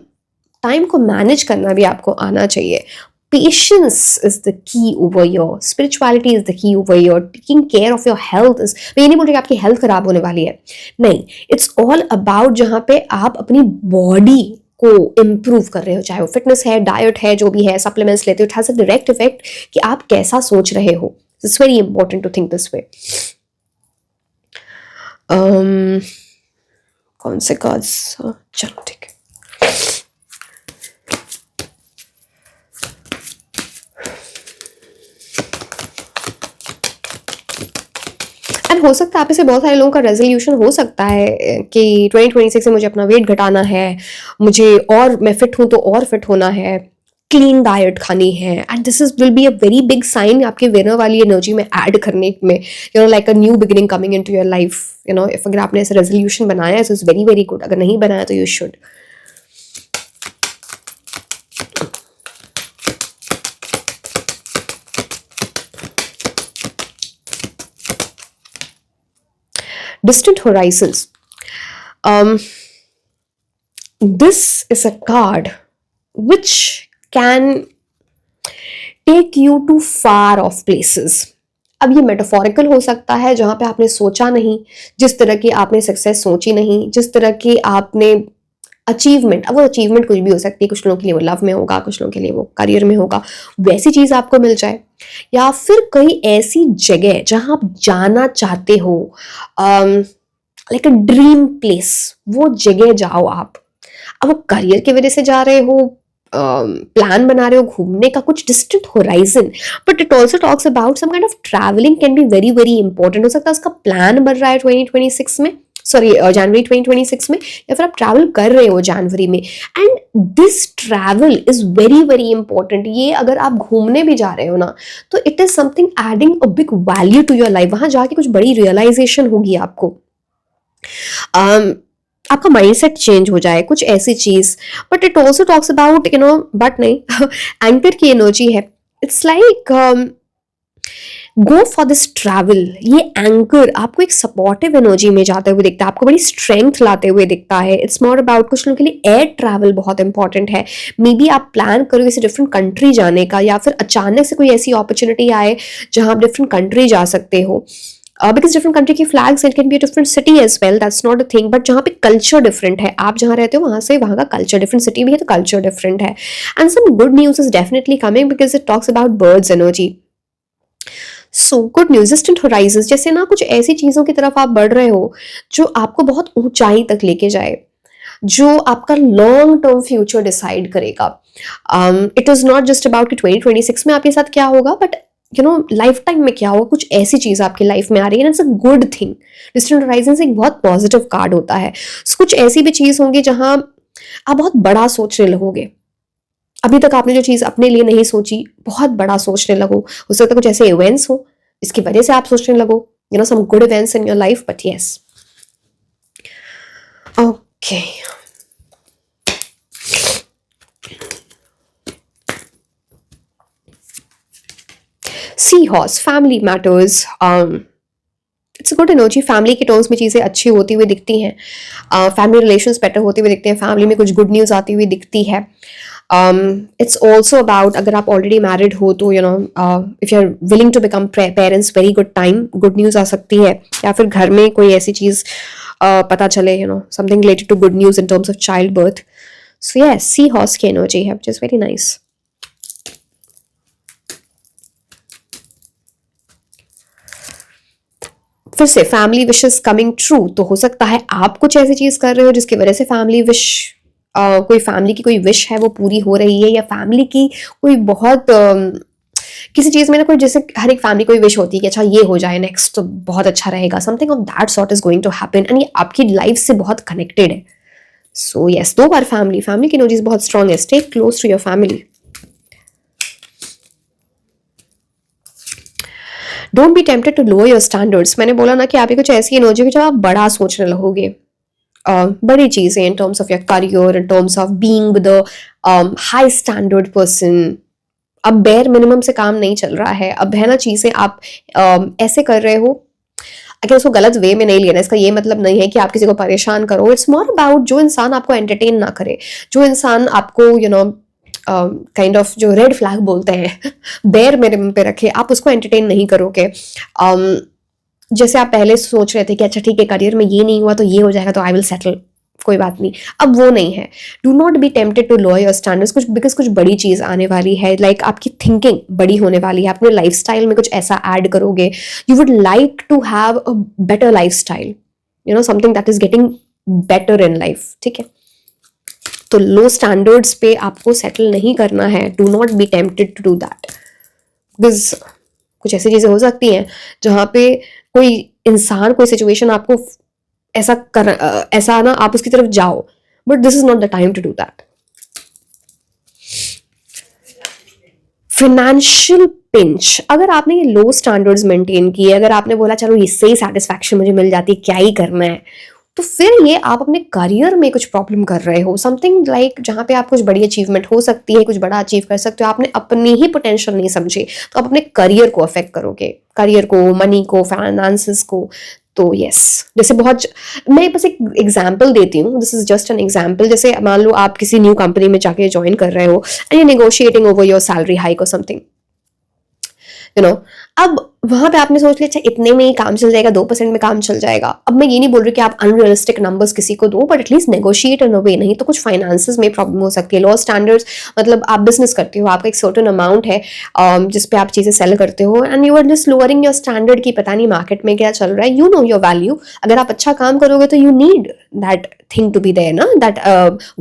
टाइम को मैनेज करना भी आपको आना चाहिए। Patience is the key over your spirituality, is the key over your taking care of your health is। मैं ये नहीं बोल रही कि आपकी हेल्थ खराब होने वाली है, नहीं, इट्स ऑल अबाउट जहां पे आप अपनी बॉडी को इम्प्रूव कर रहे हो, चाहे वो फिटनेस है, डाइट है, जो भी है, सप्लीमेंट्स लेते हो, it has a direct effect कि आप कैसा सोच रहे हो। It's very important to think this way. कौन से कार्ड्स? चलो ठीक है। हो सकता है आप इसे बहुत सारे लोगों का रेजोल्यूशन हो सकता है कि 2026 में मुझे अपना वेट घटाना है, मुझे और मैं फिट हूं तो और फिट होना है, क्लीन डाइट खानी है, and this is will be a very big sign आपके विनर वाली एनर्जी में ऐड करने में, like a new beginning coming into your life. If अगर आपने ऐसे रेजोल्यूशन बनाया है तो इट्स वेरी वेरी गुड, अगर नहीं बनाया तो you should. Distant horizons. This is a card which can take you to far off places. अब ये मेटाफोरिकल हो सकता है, जहां पे आपने सोचा नहीं, जिस तरह की आपने सक्सेस सोची नहीं, जिस तरह की आपने अचीवमेंट, अब वो अचीवमेंट कुछ भी हो सकती है, कुछ लोगों के लिए वो लव में होगा, कुछ लोगों के लिए वो करियर में होगा, वैसी चीज आपको मिल जाए, या फिर कोई ऐसी जगह जहां आप जाना चाहते हो, लाइक अ ड्रीम प्लेस, वो जगह जाओ आप। अब वो करियर की वजह से जा रहे हो, प्लान बना रहे हो घूमने का, कुछ distant horizon, but it also talks about some kind of travelling can be very very important. हो सकता है उसका प्लान बन रहा है 2026 में, सॉरी जनवरी 2026 में, या फिर आप ट्रैवल कर रहे हो जनवरी में, and this travel is very very important. ये अगर आप घूमने भी जा रहे हो ना, तो it is something adding a big value to your life. वहां जाके कुछ बड़ी रियलाइजेशन होगी आपको, आपका माइंडसेट चेंज हो जाए, कुछ ऐसी चीज। But it also talks about but नहीं एंकर की एनर्जी है। It's like go for this travel. ये एंकर आपको एक सपोर्टिव एनर्जी में जाते हुए दिखता है, आपको बड़ी स्ट्रेंथ लाते हुए दिखता है। इट्स मोर अबाउट, कुछ लोगों के लिए एयर ट्रैवल बहुत इंपॉर्टेंट है। मे बी आप प्लान करो किसी डिफरेंट कंट्री जाने का, या फिर अचानक से कोई ऐसी अपॉर्चुनिटी आए जहां आप डिफरेंट कंट्री जा सकते हो। बिकॉज डिफरेंट कंट्री की flags, it can be different city as well, that's not a thing, but जहाँ पे कल्चर डिफरेंट है, आप जहाँ रहते हो वहाँ से वहाँ का कल्चर डिफरेंट, सिटी भी है तो कल्चर डिफरेंट है। And some good news is definitely coming because it talks about birds energy. So good news, distant horizon, जैसे ना कुछ ऐसी चीजों की तरफ आप बढ़ रहे हो जो आपको बहुत ऊंचाई तक लेके जाए, जो आपका लॉन्ग टर्म फ्यूचर डिसाइड करेगा। It is not just about कि 2026 में आपके साथ क्या होगा, बट लाइफ टाइम में क्या होगा, कुछ ऐसी चीज आपकी लाइफ में आ रही है, it's a good thing. Distant horizon एक बहुत पॉजिटिव कार्ड होता है। So, कुछ ऐसी भी चीज होंगी जहां आप बहुत बड़ा सोचने लगोगे। अभी तक आपने जो चीज अपने लिए नहीं सोची, बहुत बड़ा सोचने लगो। हो सकता है कुछ ऐसे इवेंट्स हो इसकी वजह से आप सोचने लगो, some good events in your life, but yes. Okay, sea horse, family matters, it's a good energy. Family के टर्म्स में चीज़ें अच्छी होती हुई दिखती हैं, फैमिली रिलेशंस बेटर होते हुए दिखते हैं, फैमिली में कुछ गुड न्यूज़ आती हुई दिखती है। इट्स ऑल्सो अबाउट, अगर आप ऑलरेडी मैरिड हो तो if you are willing to become parents, very good time, good news आ सकती है। या फिर घर में कोई ऐसी चीज़ पता चले, something related to good news in terms of child birth. So yes, sea horse की एनर्जी है, विच इज़ वेरी नाइस। फिर से फैमिली विशेस कमिंग ट्रू, तो हो सकता है आप कुछ ऐसी चीज कर रहे हो जिसकी वजह से फैमिली विश, कोई फैमिली की कोई विश है वो पूरी हो रही है, या फैमिली की कोई बहुत किसी चीज में ना, कोई जैसे हर एक फैमिली कोई विश होती है कि अच्छा ये हो जाए नेक्स्ट तो बहुत अच्छा रहेगा, something of that sort is going to happen, and ये आपकी लाइफ से बहुत कनेक्टेड है। सो यस, 2 बार फैमिली की एनर्जीज बहुत स्ट्रांग है। Stay close to your family. Don't be tempted to lower your standards. मैंने बोला ना कि आप कुछ ऐसी एनर्जी जब आप बड़ा सोचने लगोगे, बड़ी चीज़ें इन terms of your career, in terms of being with high standard person. अब बेयर मिनिमम से काम नहीं चल रहा है, अब है ना चीज़ें आप ऐसे कर रहे हो। अगर उसको गलत वे में नहीं लेना, इसका ये मतलब नहीं है कि आप किसी को परेशान करो। इट्स मोर अबाउट जो इंसान आपको एंटरटेन ना करे, जो इंसान आपको काइंड ऑफ जो रेड फ्लैग बोलते हैं बेयर मिनिमम पे रखे, आप उसको एंटरटेन नहीं करोगे। जैसे आप पहले सोच रहे थे कि अच्छा ठीक है करियर में ये नहीं हुआ तो ये हो जाएगा तो आई विल सेटल, कोई बात नहीं, अब वो नहीं है। Do not be tempted to lower your standards, कुछ बिकॉज कुछ बड़ी चीज़ आने वाली है, लाइक आपकी थिंकिंग बड़ी होने वाली है, अपने लाइफस्टाइल में कुछ ऐसा ऐड करोगे। You would like to have a better lifestyle, something that is getting better in life, ठीक है। तो लो स्टैंडर्ड्स पे आपको सेटल नहीं करना है। Do not be tempted to do that, because कुछ ऐसी चीज़ें हो सकती हैं जहाँ पे कोई इंसान, कोई सिचुएशन आपको ऐसा ना आप उसकी तरफ जाओ, but this is not the time to do that. Financial pinch, अगर आपने ये लो स्टैंडर्ड्स मेंटेन किए, अगर आपने बोला चलो इससे ही सेटिस्फैक्शन मुझे मिल जाती है, क्या ही करना है, तो फिर ये आप अपने करियर में कुछ प्रॉब्लम कर रहे हो। समथिंग लाइक जहाँ पे आप कुछ बड़ी अचीवमेंट हो सकती है, कुछ बड़ा अचीव कर सकते हो, आपने अपनी ही पोटेंशियल नहीं समझे, तो आप अपने करियर को अफेक्ट करोगे, करियर को, मनी को, फाइनेंसेस को। तो यस, जैसे मैं बस एक एग्जाम्पल देती हूँ, this is just an example. जैसे मान लो आप किसी न्यू कंपनी में जाके ज्वाइन कर रहे हो and you negotiating over your salary hike और समथिंग, अब वहां पे आपने सोच लिया अच्छा इतने में ही काम चल जाएगा, 2% में काम चल जाएगा। अब मैं ये नहीं बोल रही कि आप अनरियलिस्टिक नंबर्स किसी को दो, बट एटलीस्ट नेगोशिएट इन अ वे, नहीं तो कुछ फाइनेंसेस में प्रॉब्लम हो सकती है। लो स्टैंडर्ड्स मतलब आप बिजनेस करते हो, आपका एक सर्टेन अमाउंट है जिस पे आप चीजें सेल करते हो, and you are just lowering your standard की पता नहीं मार्केट में क्या चल रहा है। यू नो योर वैल्यू, अगर आप अच्छा काम करोगे तो you need that thing to be there ना, that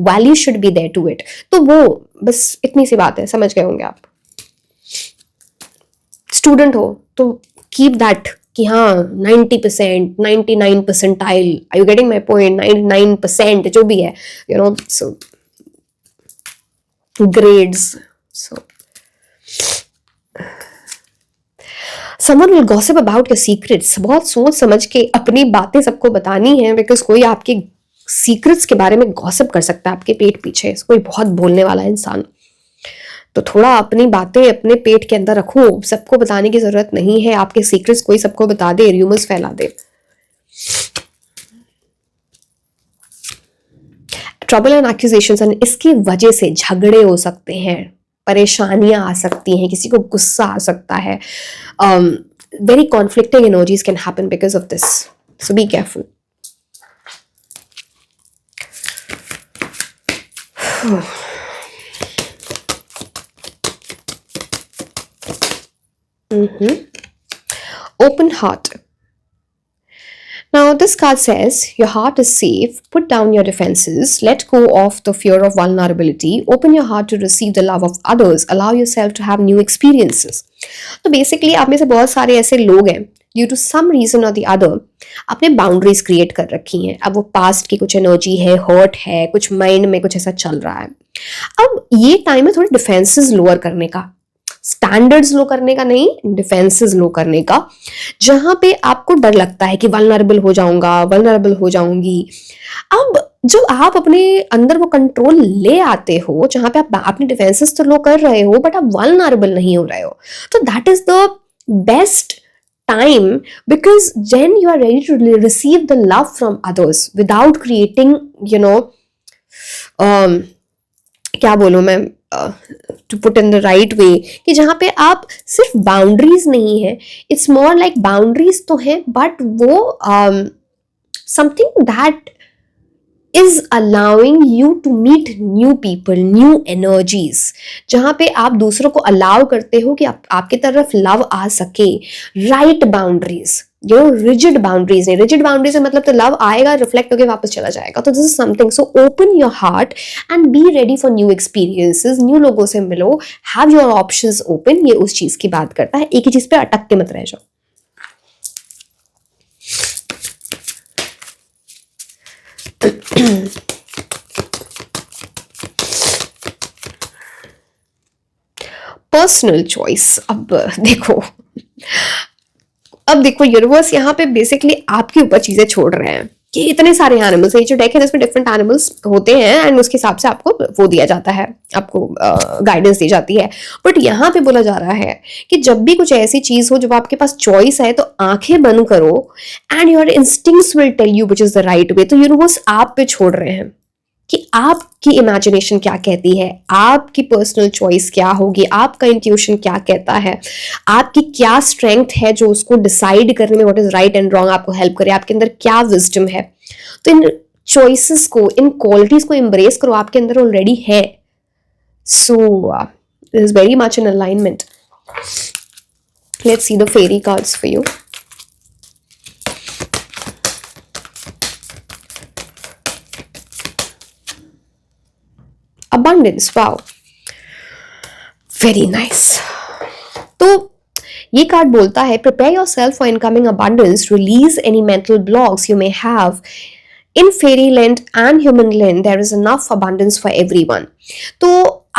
value should be there to it. तो वो बस इतनी सी बात है, समझ गए होंगे आप। स्टूडेंट हो तो कीप दैट कि हाँ 90%, 99 percentile, are you getting my point, 99% जो भी है, so grades. So someone will gossip about your secrets, बहुत सोच समझ के अपनी बातें सबको बतानी है, बिकॉज कोई आपके सीक्रेट्स के बारे में गॉसिप कर सकता है आपके पेट पीछे, कोई बहुत बोलने वाला इंसान। तो थोड़ा अपनी बातें अपने पेट के अंदर रखो, सबको बताने की जरूरत नहीं है। आपके सीक्रेट्स कोई सबको बता दे, र्यूमर्स फैला दे। ट्रबल एंड एक्यूजेशंस, एंड इसकी वजह से झगड़े हो सकते हैं, परेशानियां आ सकती हैं, किसी को गुस्सा आ सकता है। Very conflicting energies can happen because of this, so be careful. Open heart. Now this card says your heart is safe, put down your defenses, let go of the fear of vulnerability, open your heart to receive the love of others, allow yourself to have new experiences. तो basically आप में से बहुत सारे ऐसे लोग हैं due to some reason और द अदर आपने बाउंड्रीज क्रिएट कर रखी हैं। अब वो पास्ट की कुछ एनर्जी है, हर्ट है, कुछ माइंड में कुछ ऐसा चल रहा है। अब ये टाइम है थोड़े डिफेंसेस लोअर करने का, स्टैंडर्ड्स लो करने का नहीं, डिफेंसेस लो करने का, जहां पे आपको डर लगता है कि वल्नरेबल हो जाऊंगा, वल्नरेबल हो जाऊंगी। अब जब आप अपने अंदर वो कंट्रोल ले आते हो, जहां पे आप अपने डिफेंसेस तो लो कर रहे हो बट आप वल्नरेबल नहीं हो रहे हो, तो that is the best time, because then you are ready to receive the love from others without creating क्या बोलूं मैं, to put in the right way, कि जहां पे आप सिर्फ बाउंड्रीज नहीं है, इट्स मोर लाइक बाउंड्रीज तो है बट वो something that is allowing you to meet new people, new energies, जहां पे आप दूसरों को अलाउ करते हो कि आपकी तरफ लव आ सके। राइट बाउंड्रीज, रिजिड बाउंड्रीज नहीं, रिजिड बाउंड्रीज मतलब तो लव आएगा, रिफ्लेक्ट होकर वापस चला जाएगा। तो this is something, so open your heart and be ready for new experiences, new लोगों से मिलो, हैव योर ऑप्शंस ओपन। ये उस चीज की बात करता है, एक ही चीज पे अटक के मत रह जाओ। Personal choice. अब देखो यूनिवर्स यहाँ पे बेसिकली आपके ऊपर चीजें छोड़ रहे हैं कि इतने सारे एनिमल्स, ये जो डेक है इसमें डिफरेंट एनिमल्स होते हैं एंड उसके हिसाब से आपको वो दिया जाता है, आपको गाइडेंस दी जाती है। बट यहाँ पे बोला जा रहा है कि जब भी कुछ ऐसी चीज हो जब आपके पास चॉइस है, तो आंखें बंद करो and your instincts will tell you which is the right way. तो यूनिवर्स आप पे छोड़ रहे हैं कि आपकी इमेजिनेशन क्या कहती है, आपकी पर्सनल चॉइस क्या होगी, आपका इंट्यूशन क्या कहता है, आपकी क्या स्ट्रेंथ है जो उसको डिसाइड करने में what is right and wrong आपको हेल्प करे, आपके अंदर क्या विजडम है। तो इन चॉइसेस को, इन क्वालिटीज को एम्ब्रेस करो, आपके अंदर ऑलरेडी है। So this is very much in alignment. Let's see the fairy cards for you. abundance, wow, very nice। तो ये कार्ड बोलता है prepare yourself for incoming abundance, release any mental blocks you may have in fairyland and human land, there is enough abundance for everyone। तो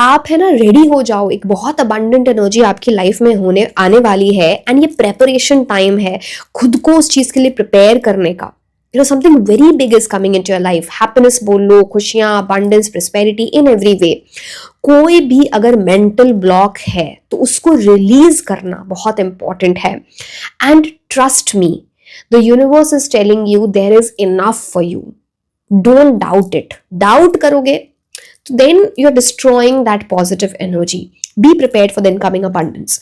आप है ना ready हो जाओ, एक बहुत abundant एनर्जी आपकी लाइफ में होने आने वाली है एंड ये प्रेपरेशन टाइम है खुद को उस चीज के लिए प्रिपेयर करने का। You know, something very big is coming into your life, happiness बोलो, खुशियां, abundance, prosperity in every way। कोई भी अगर मेंटल ब्लॉक है तो उसको रिलीज करना बहुत इंपॉर्टेंट है। And trust me, the universe is telling you there is enough for you, don't doubt it. Doubt करोगे तो then you are destroying that positive energy. Be prepared for the incoming abundance.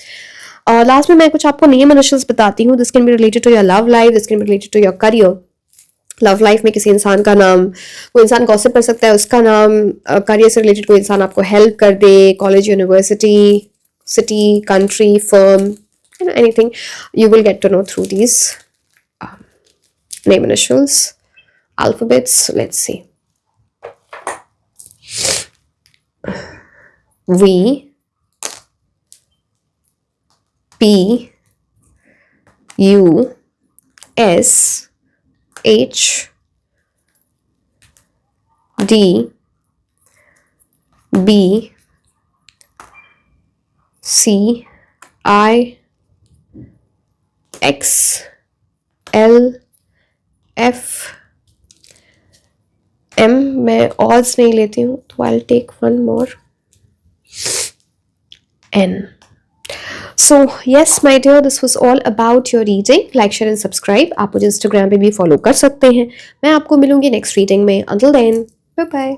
Last में मैं कुछ आपको name initials बताती हूँ। This can be related to your love life, this can be related to your career. Love life में किसी इंसान का नाम, कोई इंसान गॉसिप कर सकता है उसका नाम, करियर से रिलेटेड कोई इंसान आपको हेल्प कर दे, college, university, city, country, firm, anything you will get to know through these name initials, alphabets। Let's see, V, P, U, S, H, D, B, C, I, X, L, F, M। मैं odds नहीं लेती हूँ तो I'll take one more, N। So yes my dear, this was all about your reading। like, share and subscribe। आप मुझे Instagram पे भी follow कर सकते हैं। मैं आपको मिलूंगी नेक्स्ट रीडिंग में। Until then, bye bye।